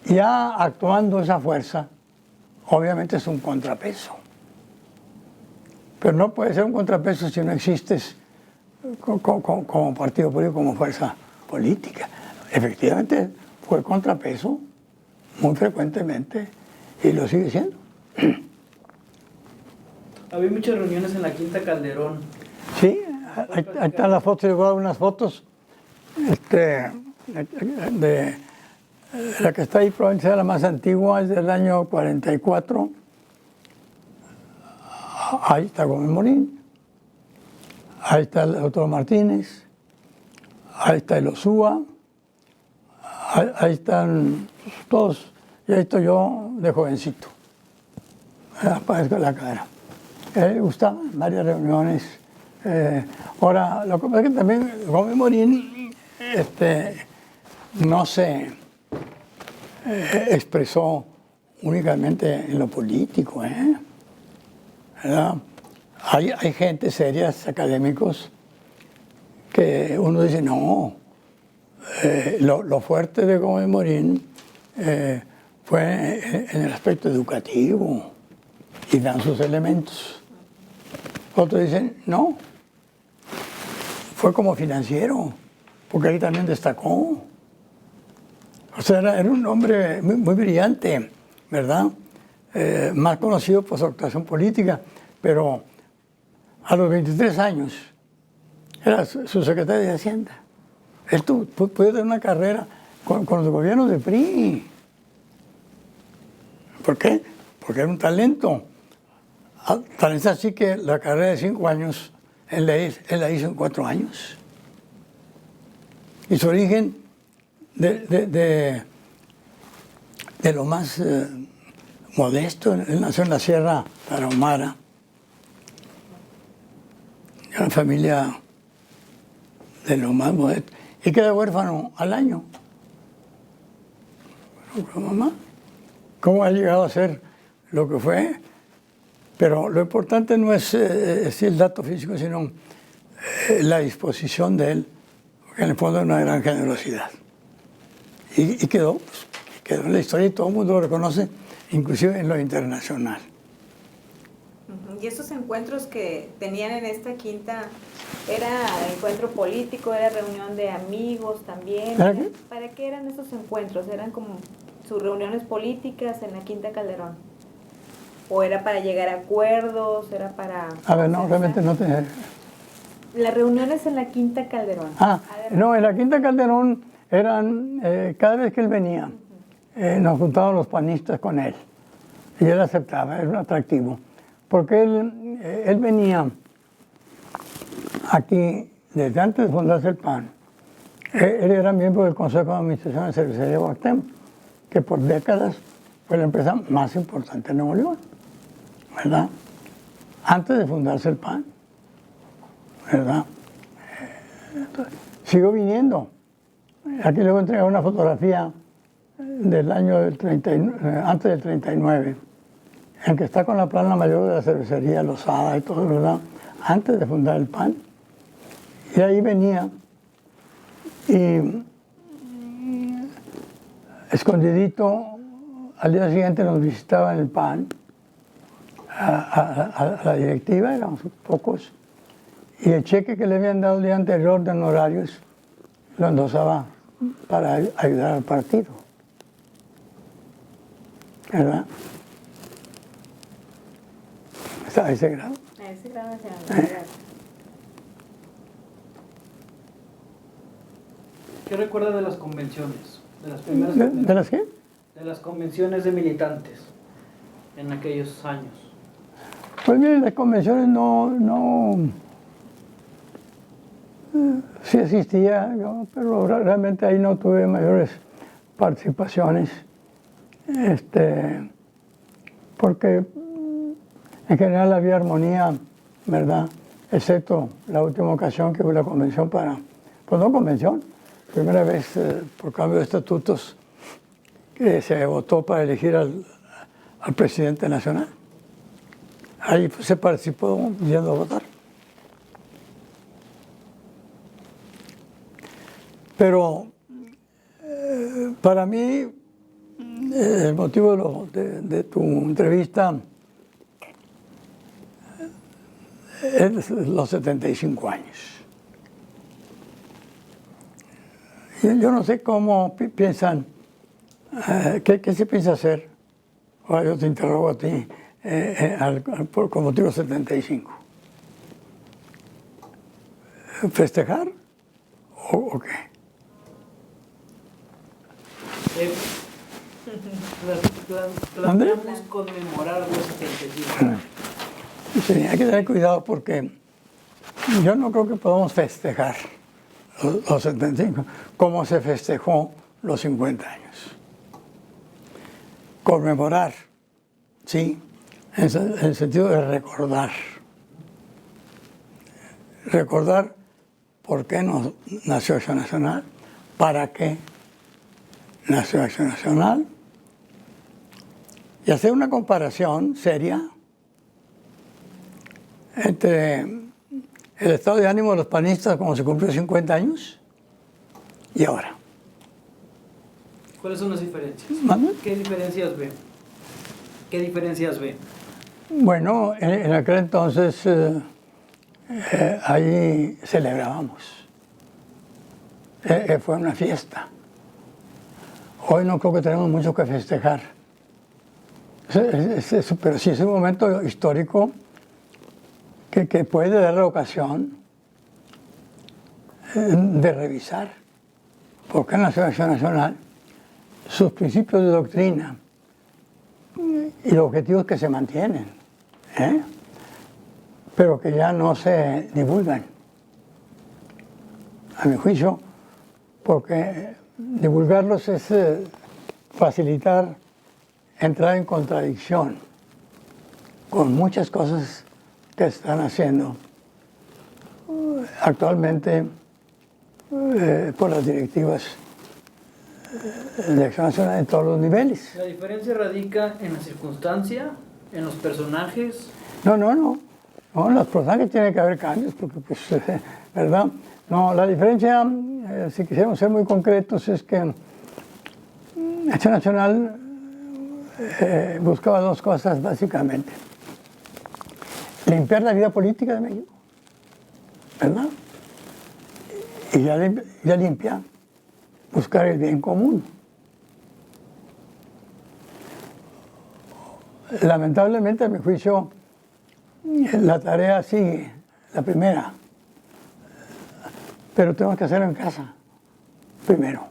Ya actuando esa fuerza, obviamente es un contrapeso. Pero no puede ser un contrapeso si no existes como partido político, como fuerza política. Efectivamente fue contrapeso muy frecuentemente y lo sigue siendo. Había muchas reuniones en la Quinta Calderón. Sí, ahí están las fotos, yo hago unas fotos de la que está ahí, probablemente sea la más antigua, es del año 44. Ahí está Gómez Morín, ahí está el doctor Martínez, ahí está el Osúa, ahí están todos, y ahí estoy yo de jovencito, aparezco la cara. Gustaban varias reuniones. Ahora, lo que pasa es que también Gómez Morín no se expresó únicamente en lo político, ¿verdad? Hay gente serias, académicos, que uno dice, no, lo fuerte de Gómez Morín fue en el aspecto educativo y dan sus elementos. Otros dicen, no, fue como financiero, porque ahí también destacó. O sea, era un hombre muy brillante, ¿verdad? Más conocido por su actuación política, pero a los 23 años era su secretario de Hacienda. Él pudo tener una carrera con los gobiernos de PRI. ¿Por qué? Porque era un talento. Tal es así que la carrera de 5 años él la hizo en 4 años. Y su origen de lo más modesto, él nació en la Sierra Tarahumara, una familia de lo más modesto, y queda huérfano al año. Pero, mamá, ¿cómo ha llegado a ser lo que fue? Pero lo importante no es el dato físico, sino la disposición de él, porque en el fondo es una gran generosidad. Y quedó en la historia y todo el mundo lo reconoce, inclusive en lo internacional. Y esos encuentros que tenían en esta quinta, ¿era encuentro político, era reunión de amigos también? ¿Para qué eran esos encuentros? ¿Eran como sus reuniones políticas en la Quinta Calderón? ¿O era para llegar a acuerdos? ¿Era para...? A ver, no, realmente no tenía... Las reuniones en la Quinta Calderón. No, en la Quinta Calderón eran, cada vez que él venía, nos juntaban los panistas con él. Y él aceptaba, era un atractivo. Porque él venía aquí desde antes de fundarse el PAN. Él era miembro del Consejo de Administración de Cervecería Guactem, que por décadas fue la empresa más importante en Nuevo León, ¿verdad? Antes de fundarse el PAN, ¿verdad? Sigo viniendo. Aquí le voy a entregar una fotografía del año antes del 39, en que está con la plana mayor de la cervecería Losada y todo, ¿verdad? Antes de fundar el PAN. Y ahí venía y escondidito, al día siguiente nos visitaba en el PAN, a la directiva, éramos pocos, y el cheque que le habían dado el día anterior de honorarios lo endosaba para ayudar al partido, ¿verdad? A ese grado. A ese grado de ¿Qué recuerda de las convenciones? De las primeras ¿De las qué? De las convenciones de militantes en aquellos años. Pues miren, las convenciones sí existía, pero realmente ahí no tuve mayores participaciones. porque en general había armonía, ¿verdad? Excepto la última ocasión que hubo la convención pues no convención, primera vez por cambio de estatutos que se votó para elegir al presidente nacional. Ahí se participó yendo a votar. Pero para mí, el motivo de tu entrevista es los 75 años. Yo no sé cómo piensan, qué se piensa hacer. Ahora yo te interrogo a ti, con motivo 75. ¿Festejar o qué? Planteamos conmemorar los 75. Sí, hay que tener cuidado porque yo no creo que podamos festejar los 75 como se festejó los 50 años. Conmemorar, sí, en el sentido de recordar. Recordar por qué nació Acción Nacional, para qué nació Acción Nacional, y hacer una comparación seria entre el estado de ánimo de los panistas cuando se cumplió 50 años y ahora. ¿Cuáles son las diferencias? ¿Mande? ¿Qué diferencias ve? ¿Qué diferencias ve? Bueno, en aquel entonces ahí celebrábamos. Fue una fiesta. Hoy no creo que tenemos mucho que festejar. Pero sí es un momento histórico que puede dar la ocasión de revisar por qué nació Acción Nacional, sus principios de doctrina y los objetivos que se mantienen, pero que ya no se divulgan, a mi juicio, porque divulgarlos es facilitar entrar en contradicción con muchas cosas que están haciendo actualmente por las directivas de Acción Nacional en todos los niveles. ¿La diferencia radica en la circunstancia, en los personajes? No, los personajes tienen que haber cambios, porque, pues, ¿verdad? No, la diferencia, si quisiéramos ser muy concretos, es que Acción Nacional buscaba dos cosas, básicamente. Limpiar la vida política de México, ¿verdad? Y ya limpia, buscar el bien común. Lamentablemente, a mi juicio, la tarea sigue, la primera, pero tenemos que hacerlo en casa, primero.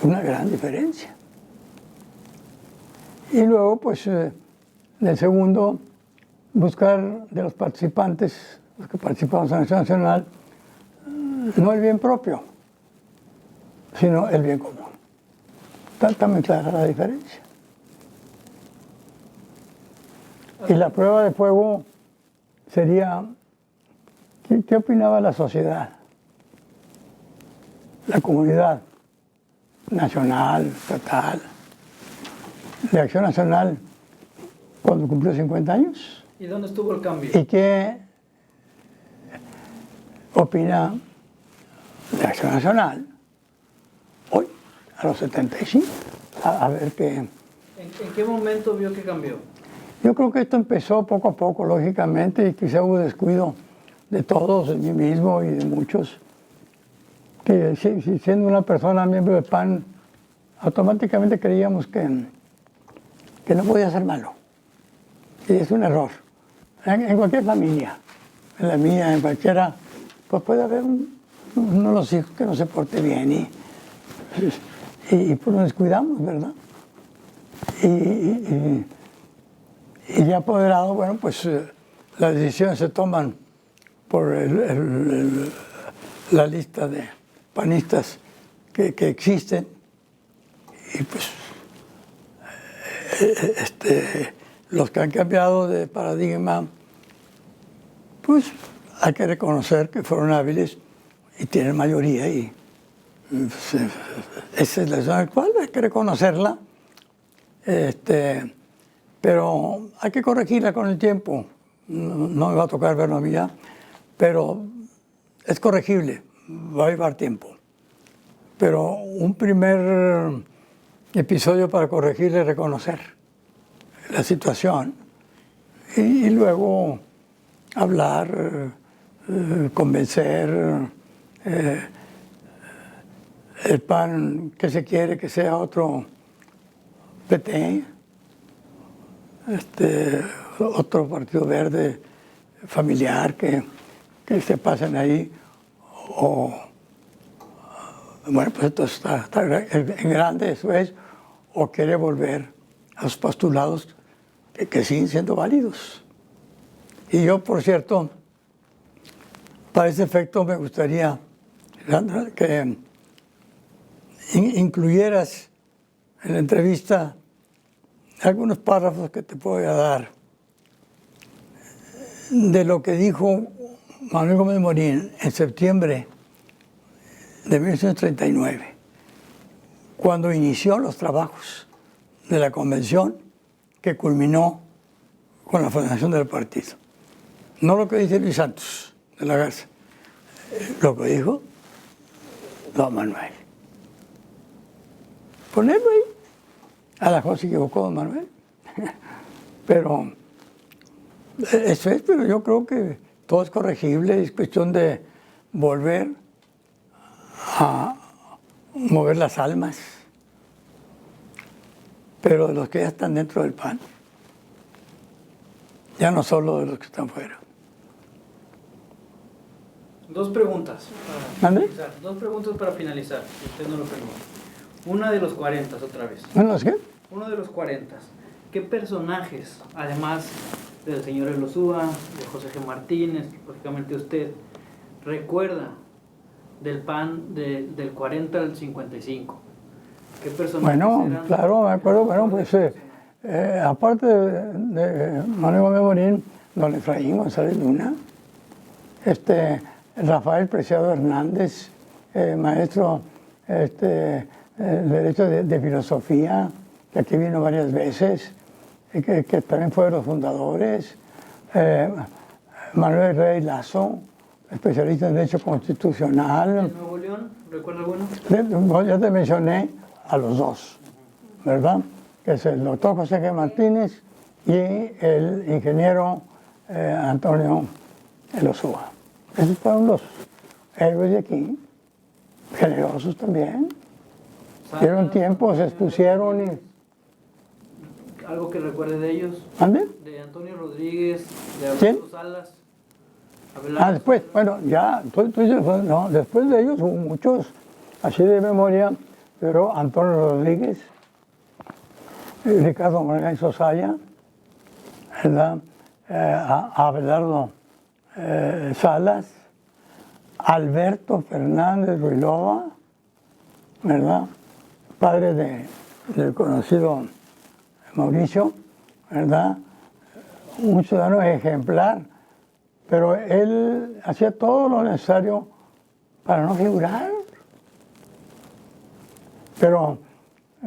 Una gran diferencia. Y luego, pues, del segundo, buscar de los participantes, los que participamos en la Acción Nacional, no el bien propio, sino el bien común. Está muy clara la diferencia. Y la prueba de fuego sería, ¿qué opinaba la sociedad? La comunidad nacional, estatal, de Acción Nacional, cuando cumplió 50 años. ¿Y dónde estuvo el cambio? ¿Y qué opina de Acción Nacional hoy, a los 75? A ver qué. ¿En qué momento vio que cambió? Yo creo que esto empezó poco a poco, lógicamente, y quizá hubo descuido de todos, de mí mismo y de muchos, que siendo una persona miembro del PAN, automáticamente creíamos que no podía ser malo. Y es un error. En cualquier familia, en la mía, en cualquiera, pues puede haber uno de los hijos que no se porte bien y pues nos descuidamos, ¿verdad? Y ya apoderado, bueno, pues las decisiones se toman por la lista de panistas que existen y pues los que han cambiado de paradigma, pues hay que reconocer que fueron hábiles y tienen mayoría, y pues, esa es la situación actual, hay que reconocerla, pero hay que corregirla con el tiempo. No me va a tocar verlo a mí ya, pero es corregible, va a llevar tiempo. Pero un primer episodio para corregir es reconocer la situación y luego hablar, convencer. El PAN que se quiere que sea otro PT, otro partido verde familiar que se pasen ahí, o bueno, pues esto está en grande, eso es, o quiere volver a los postulados que siguen siendo válidos. Y yo, por cierto, para ese efecto me gustaría, Sandra, que incluyeras en la entrevista algunos párrafos que te voy a dar de lo que dijo Manuel Gómez Morín en septiembre de 1939, cuando inició los trabajos de la convención que culminó con la fundación del partido. No lo que dice Luis Santos de la Garza, lo que dijo don Manuel. Ponerlo ahí. A la mejor se equivocó don Manuel. Pero eso es, pero yo creo que todo es corregible, es cuestión de volver a mover las almas, pero de los que ya están dentro del PAN, ya no solo de los que están fuera. Dos preguntas para finalizar. Dos preguntas para finalizar, si usted no lo permite. Una de los 40 otra vez. ¿Bueno, qué? Uno de los 40. ¿Qué personajes, además del señor Elosúa, de José G. Martínez, lógicamente usted, recuerda del PAN del 40 al 55? ¿Qué personajes Bueno, eran? claro, me acuerdo, bueno, pues aparte de Manuel Gómez Morín, don Efraín González Luna, Rafael Preciado Hernández, maestro de Derecho de Filosofía, que aquí vino varias veces, que también fue de los fundadores, Manuel Rey Lazo, especialista en Derecho Constitucional. ¿En Nuevo León? ¿Recuerda alguno? Ya te mencioné a los dos, ¿verdad? Que es el doctor José G. Martínez y el ingeniero Antonio Elosúa. Esos fueron los héroes de aquí, generosos también. Dieron tiempo, se expusieron y... ¿Algo que recuerde de ellos? ¿Ande? De Antonio Rodríguez, de ¿Quién? Alberto Salas. Abelardo. Después, bueno, ya, no, después de ellos hubo muchos, así de memoria, pero Antonio Rodríguez, Ricardo Morgan Sosaya, ¿verdad? Abelardo Salas, Alberto Fernández Ruilova, ¿verdad? Padre del conocido Mauricio, ¿verdad? Un ciudadano ejemplar, pero él hacía todo lo necesario para no figurar. Pero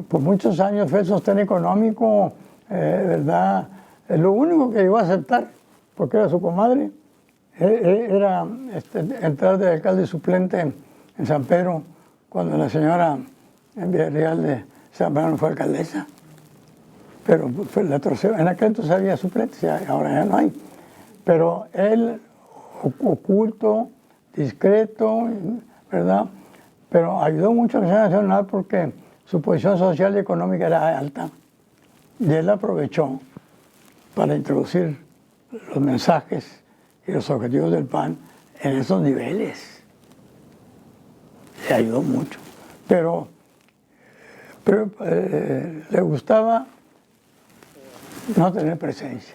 por muchos años fue sostén económico, ¿verdad? Lo único que llegó a aceptar, porque era su comadre, era entrar de alcalde suplente en San Pedro, cuando la señora en Villarreal de San Pedro fue alcaldesa. Pero en aquel entonces había suplentes, ahora ya no hay. Pero él, oculto, discreto, ¿verdad? Pero ayudó mucho a la Acción Nacional porque su posición social y económica era alta. Y él aprovechó para introducir los mensajes y los objetivos del PAN en esos niveles. Le ayudó mucho. Pero le gustaba no tener presencia.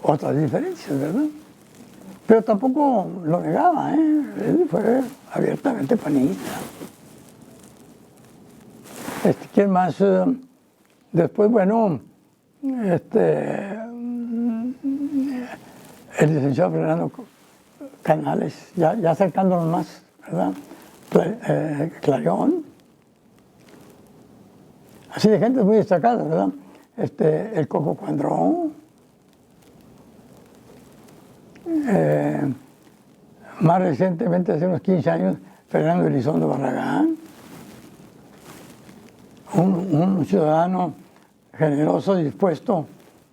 Otras diferencias, ¿verdad? Pero tampoco lo negaba, ¿eh? Él fue abiertamente panista. ¿Quién más? Después, bueno, el licenciado Fernando Canales, ya acercándonos más, ¿verdad? Clarión. Así de gente muy destacada, ¿verdad? El Coco Cuandrón. Más recientemente, hace unos 15 años, Fernando Elizondo Barragán. Un ciudadano generoso, dispuesto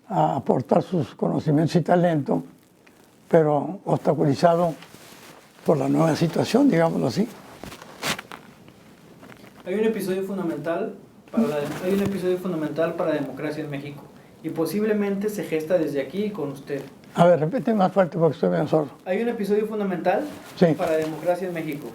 a aportar sus conocimientos y talento, pero obstaculizado por la nueva situación, digámoslo así. Hay un episodio fundamental para la democracia en México y posiblemente se gesta desde aquí con usted. A ver, repite más fuerte porque estoy bien sordo. Hay un episodio fundamental para la democracia en México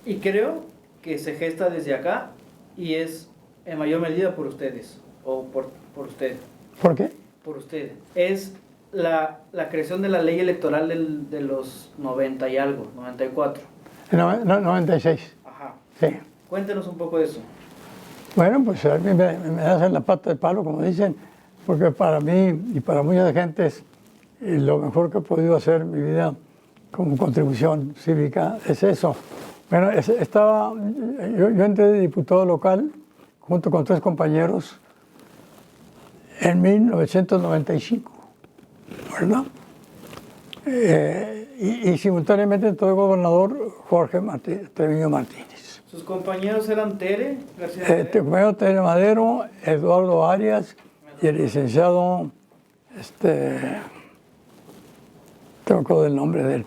y creo que se gesta desde acá y es en mayor medida por ustedes o por usted. ¿Por qué? Por usted. Es la creación de la ley electoral de los 90 y algo, 94. 96. Ajá. Sí. Cuéntenos un poco de eso. Bueno, pues a mí me hacen la pata de palo, como dicen, porque para mí y para mucha gente es lo mejor que he podido hacer en mi vida como contribución cívica es eso. Bueno, yo entré de diputado local junto con 3 compañeros en 1995, ¿verdad? Y simultáneamente entró el gobernador Jorge Treviño Martínez. ¿Sus compañeros eran Tere García Madero? Compañero Tere Madero, Eduardo Arias y el licenciado, tengo que del nombre de él.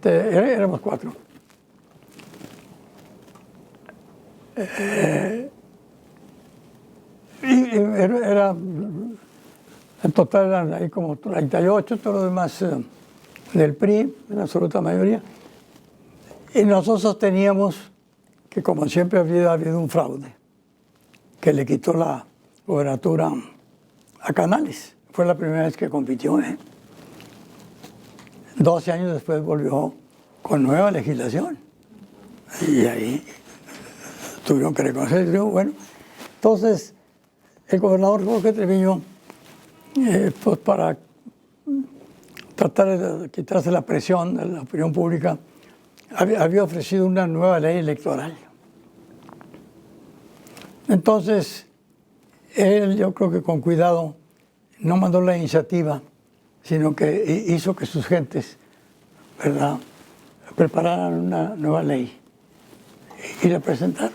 Éramos 4. Y era, en total eran ahí como 38, todo lo demás del PRI, en absoluta mayoría. Y nosotros sosteníamos que como siempre había habido un fraude, que le quitó la gobernatura a Canales. Fue la primera vez que compitió. 12 años después volvió con nueva legislación. Y ahí tuvieron que reconocer. Bueno, entonces el gobernador Jorge Treviño, pues para tratar de quitarse la presión de la opinión pública, había ofrecido una nueva ley electoral. Entonces, él, yo creo que con cuidado, no mandó la iniciativa, sino que hizo que sus gentes, ¿verdad?, prepararan una nueva ley y la presentaron.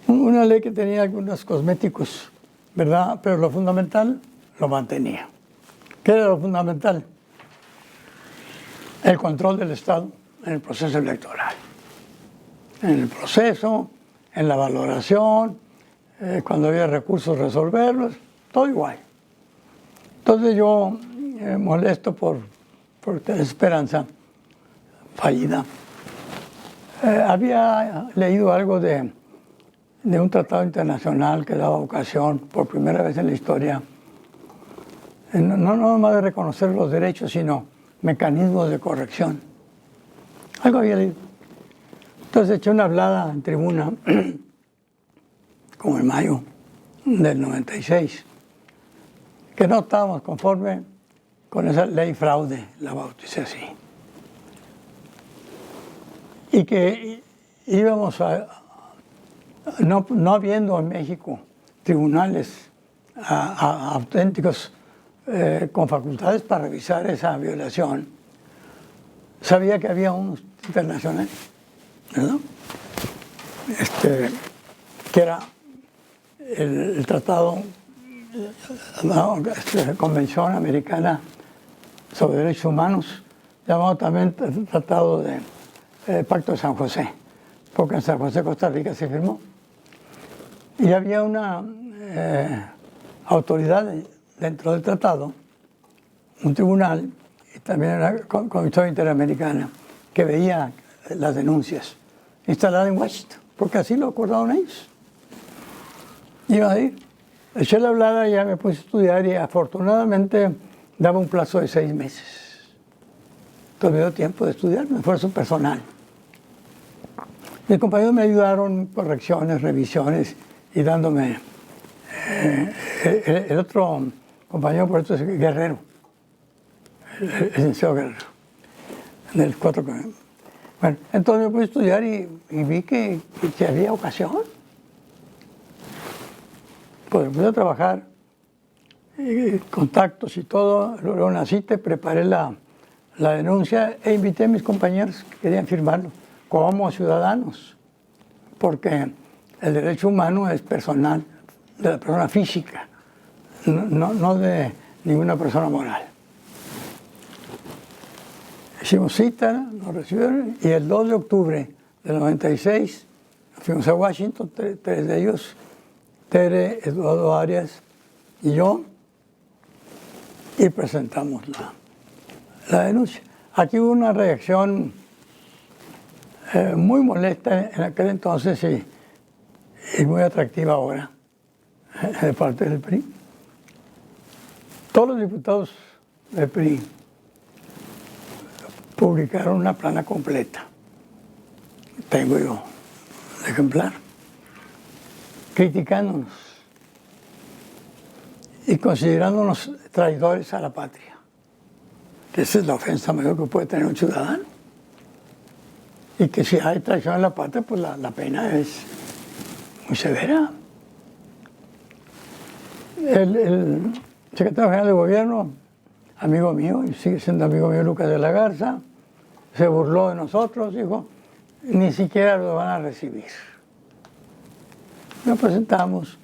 Una ley que tenía algunos cosméticos, ¿verdad?, pero lo fundamental lo mantenía. ¿Qué era lo fundamental? El control del Estado en el proceso electoral. En el proceso, en la valoración, cuando había recursos resolverlos, todo igual. Entonces yo, molesto por esperanza fallida, había leído algo de un tratado internacional que daba ocasión, por primera vez en la historia, no nomás de reconocer los derechos, sino mecanismos de corrección. Algo había leído. Entonces eché una hablada en tribuna, como en mayo del 96, que no estábamos conforme con esa ley fraude, la bauticé así. Y que íbamos no habiendo en México tribunales auténticos con facultades para revisar esa violación, sabía que había unos internacionales, ¿verdad?, que era el tratado, la Convención Americana sobre Derechos Humanos, llamado también el Tratado de Pacto de San José, porque en San José, Costa Rica, se firmó. Y había una autoridad dentro del tratado, un tribunal, y también una Comisión Interamericana, que veía las denuncias, instalada en Washington, porque así lo acordaron ellos. Iba a ir. Eché la hablada y ya me puse a estudiar y afortunadamente daba un plazo de 6 meses. Entonces me dio tiempo de estudiar, un esfuerzo personal. Mis compañeros me ayudaron, correcciones, revisiones y dándome... el otro compañero, por eso es Guerrero, el licenciado Guerrero, del 4. Bueno, entonces me puse a estudiar y vi que había ocasión. Pues empecé a trabajar, contactos y todo, luego una cita, preparé la denuncia e invité a mis compañeros que querían firmarlo como ciudadanos, porque el derecho humano es personal, de la persona física, no de ninguna persona moral. Hicimos cita, nos recibieron y el 2 de octubre del 96 fuimos a Washington, tres de ellos, Tere, Eduardo Arias y yo, y presentamos la denuncia. Aquí hubo una reacción muy molesta en aquel entonces y muy atractiva ahora de parte del PRI. Todos los diputados del PRI publicaron una plana completa. Tengo yo el ejemplar. Criticándonos y considerándonos traidores a la patria. Que esa es la ofensa mayor que puede tener un ciudadano. Y que si hay traición a la patria, pues la pena es muy severa. El secretario general de gobierno, amigo mío, y sigue siendo amigo mío, Lucas de la Garza, se burló de nosotros, dijo, ni siquiera lo van a recibir. Nos presentamos,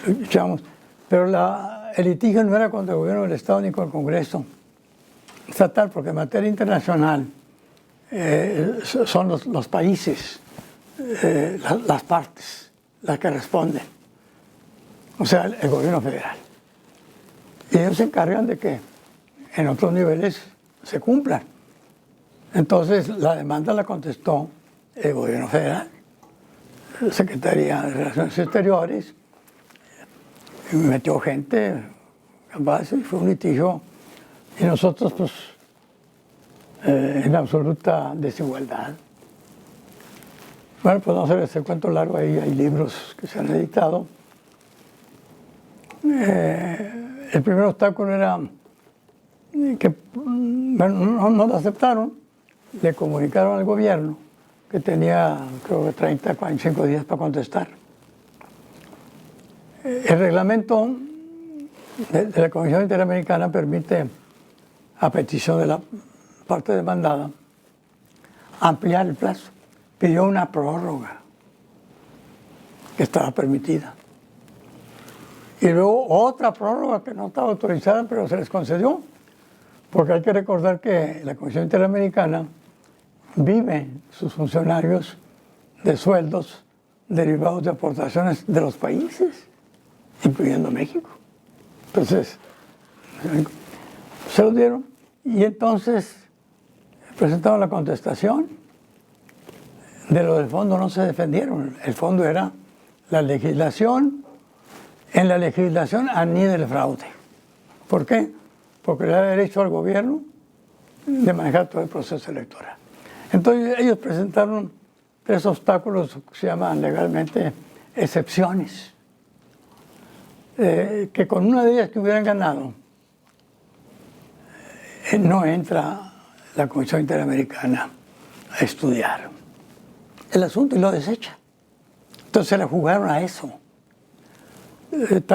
luchamos, pero el litigio no era contra el gobierno del Estado ni con el Congreso estatal, porque en materia internacional son los países, las partes, las que responden, o sea, el gobierno federal. Y ellos se encargan de que en otros niveles se cumplan. Entonces, la demanda la contestó el gobierno federal, la Secretaría de Relaciones Exteriores, y metió gente capaz y fue un litigio. Y nosotros, pues, en absoluta desigualdad. Bueno, pues no hacer este cuento largo, ahí hay libros que se han editado. El primer obstáculo era que bueno, no lo aceptaron, le comunicaron al gobierno que tenía, creo que 30, 45 días para contestar. El reglamento de la Comisión Interamericana permite, a petición de la parte demandada, ampliar el plazo. Pidió una prórroga que estaba permitida. Y luego otra prórroga que no estaba autorizada, pero se les concedió. Porque hay que recordar que la Comisión Interamericana vive sus funcionarios de sueldos derivados de aportaciones de los países, incluyendo México. Entonces, se lo dieron y entonces presentaron la contestación. De lo del fondo no se defendieron. El fondo era la legislación. En la legislación anida el fraude. ¿Por qué? Porque le da derecho al gobierno de manejar todo el proceso electoral. Entonces ellos presentaron 3 obstáculos que se llaman legalmente excepciones. Que con una de ellas que hubieran ganado, no entra la Comisión Interamericana a estudiar el asunto y lo desecha. Entonces se la jugaron a eso.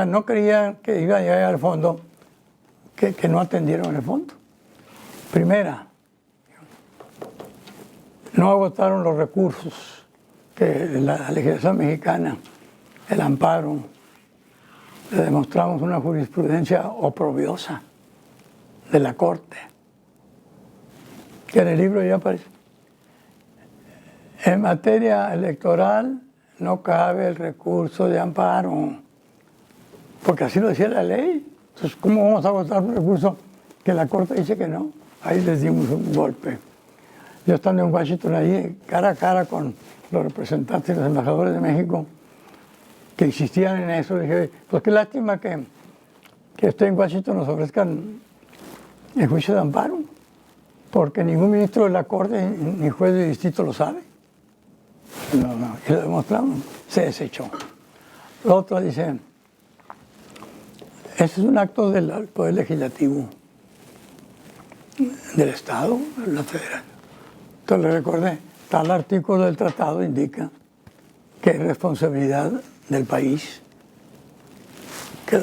No creían que iba a llegar al fondo, que no atendieron el fondo. Primera, no agotaron los recursos que la legislación mexicana, el amparo, le demostramos una jurisprudencia oprobiosa de la Corte, que en el libro ya aparece. En materia electoral no cabe el recurso de amparo, porque así lo decía la ley. Entonces, ¿cómo vamos a agotar un recurso que la Corte dice que no? Ahí les dimos un golpe. Yo estando en Washington ahí, cara a cara con los representantes y los embajadores de México, que insistían en eso, dije, pues qué lástima que en Washington nos ofrezcan el juicio de amparo, porque ningún ministro de la Corte ni juez de distrito lo sabe. No. Y lo demostramos, se desechó. Lo otro dice, ese es un acto del Poder Legislativo del Estado, de la Federación. Entonces le recordé, tal artículo del tratado indica que es responsabilidad del país que,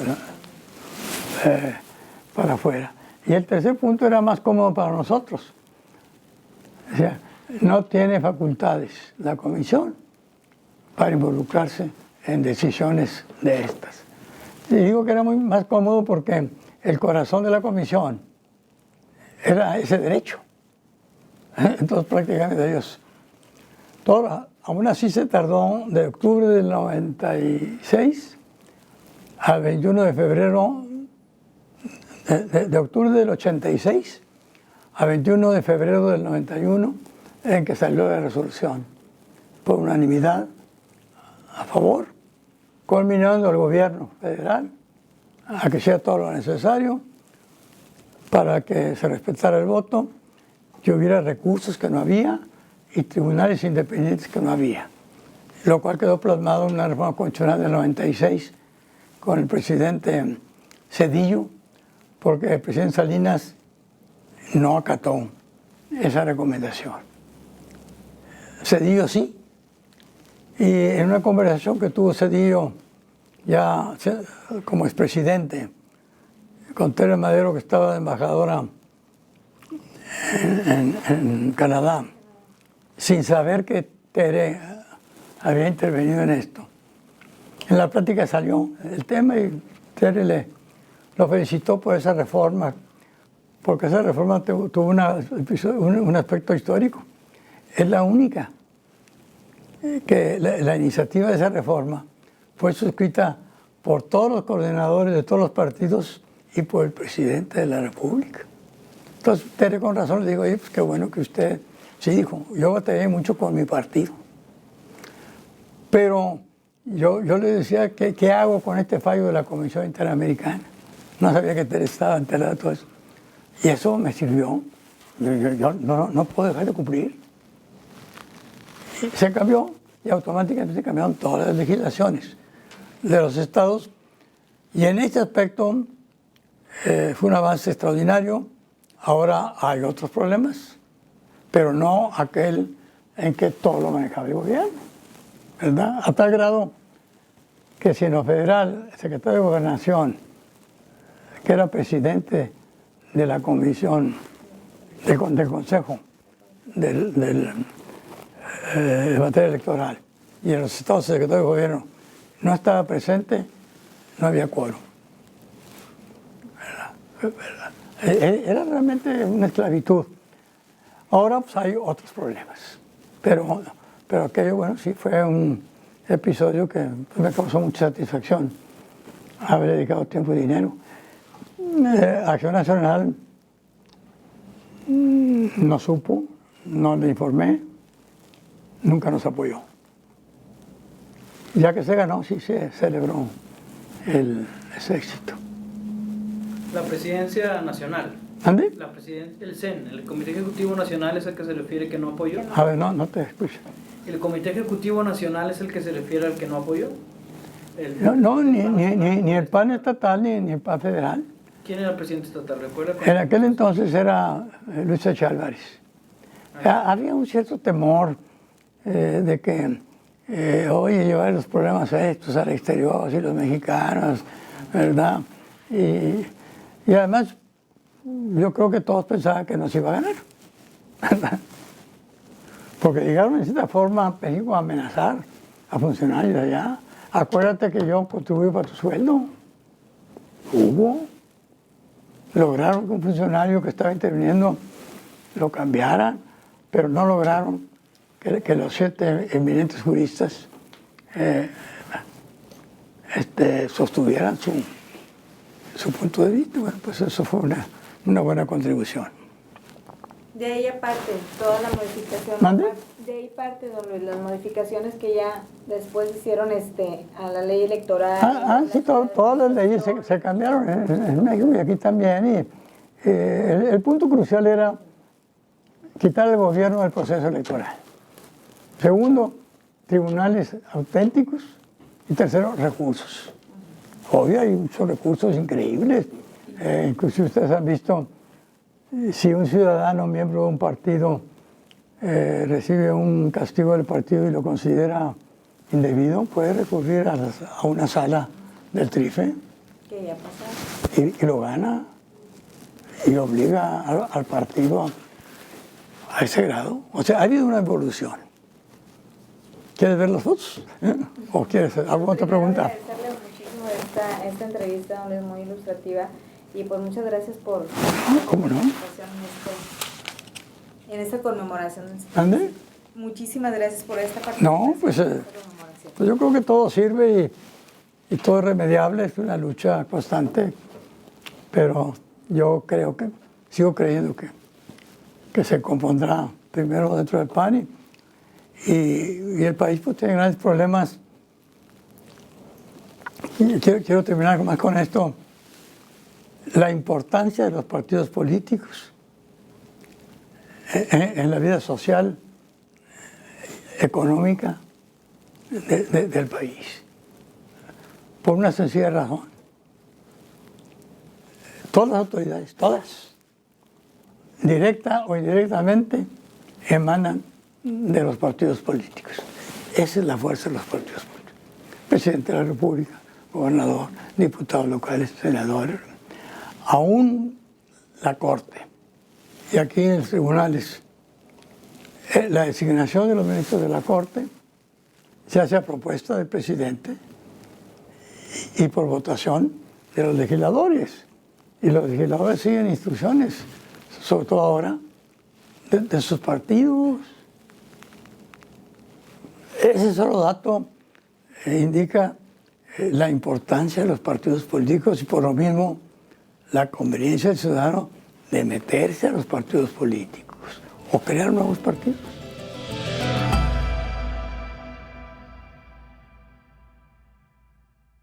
para afuera. Y el tercer punto era más cómodo para nosotros. O sea, no tiene facultades la comisión para involucrarse en decisiones de estas. Y digo que era muy más cómodo porque el corazón de la comisión era ese derecho. Entonces prácticamente ellos, aún así se tardó de octubre del 96 al 21 de febrero, de octubre del 86 a 21 de febrero del 91, en que salió la resolución por unanimidad a favor, culminando el gobierno federal a que sea todo lo necesario para que se respetara el voto, que hubiera recursos que no había y tribunales independientes que no había, lo cual quedó plasmado en una reforma constitucional del 96 con el presidente Zedillo, porque el presidente Salinas no acató esa recomendación. Zedillo sí, y en una conversación que tuvo Zedillo ya como expresidente con Tere Madero, que estaba de embajadora en Canadá, sin saber que Tere había intervenido en esto. En la plática salió el tema y Tere lo felicitó por esa reforma, porque esa reforma tuvo un aspecto histórico. Es la única que la iniciativa de esa reforma fue suscrita por todos los coordinadores de todos los partidos y por el presidente de la República. Entonces, Tere con razón le digo, pues qué bueno que usted, sí dijo, yo batallé mucho con mi partido. Pero yo le decía, ¿qué hago con este fallo de la Comisión Interamericana? No sabía que Tere estaba enterada de todo eso. Y eso me sirvió. Yo no puedo dejar de cumplir. Y se cambió y automáticamente se cambiaron todas las legislaciones de los estados. Y en este aspecto fue un avance extraordinario. Ahora hay otros problemas, pero no aquel en que todo lo manejaba el gobierno, ¿verdad? A tal grado que si en lo federal, el secretario de Gobernación, que era presidente de la comisión, del consejo de materia electoral, y en los estados el secretario de Gobierno no estaba presente, no había quórum. Era realmente una esclavitud. Ahora pues hay otros problemas, pero aquello, bueno, sí fue un episodio que me causó mucha satisfacción haber dedicado tiempo y dinero. Acción Nacional no supo, no le informé, nunca nos apoyó. Ya que se ganó, sí se celebró ese éxito. La presidencia nacional. ¿Ande? El CEN, el Comité Ejecutivo Nacional, es el que se refiere que no apoyó. A ver, no te escucho. ¿El Comité Ejecutivo Nacional es el que se refiere al que no apoyó? Ni el PAN estatal ni el PAN federal. ¿Quién era el presidente estatal? ¿Recuerda? En aquel entonces era Luis Eche Álvarez. Había un cierto temor de que, oye, llevar los problemas estos al exterior, y los mexicanos, ¿verdad? Y además, yo creo que todos pensaban que nos iba a ganar, ¿verdad? Porque llegaron en cierta forma a México a amenazar a funcionarios de allá. Acuérdate que yo contribuí para tu sueldo. Lograron que un funcionario que estaba interviniendo lo cambiaran, pero no lograron que los 7 eminentes juristas sostuvieran su punto de vista. Bueno, pues eso fue una buena contribución. De ahí aparte, toda la modificación. ¿Mande? De ahí parte, don Luis, las modificaciones que ya después hicieron a la ley electoral. Sí, todas las leyes se cambiaron en México y aquí también. Y el punto crucial era quitar al gobierno del proceso electoral. Segundo, tribunales auténticos y tercero, recursos. Hoy hay muchos recursos increíbles. Inclusive ustedes han visto, si un ciudadano, miembro de un partido, recibe un castigo del partido y lo considera indebido, puede recurrir a una sala del TRIFE ¿Qué ya pasó? y lo gana y obliga al partido a ese grado. O sea, ha habido una evolución. ¿Quieres ver las fotos? ¿O quieres alguna otra pregunta? Agradecerle muchísimo esta entrevista, donde es muy ilustrativa, y pues muchas gracias por ¿Cómo no? en esta conmemoración. ¿Ande? Muchísimas gracias por esta participación. No, pues yo creo que todo sirve y todo es remediable, es una lucha constante, pero yo creo que, sigo creyendo que se compondrá primero dentro del PAN y el país pues tiene grandes problemas. Y quiero terminar más con esto, la importancia de los partidos políticos en la vida social, económica del país. Por una sencilla razón. Todas las autoridades, todas, directa o indirectamente, emanan de los partidos políticos. Esa es la fuerza de los partidos políticos. Presidente de la República, gobernador, diputados locales, senadores, aún la Corte. Y aquí en los tribunales, la designación de los ministros de la Corte se hace a propuesta del presidente y por votación de los legisladores. Y los legisladores siguen instrucciones, sobre todo ahora, de sus partidos. Ese solo dato indica la importancia de los partidos políticos y por lo mismo la conveniencia del ciudadano de meterse a los partidos políticos o crear nuevos partidos.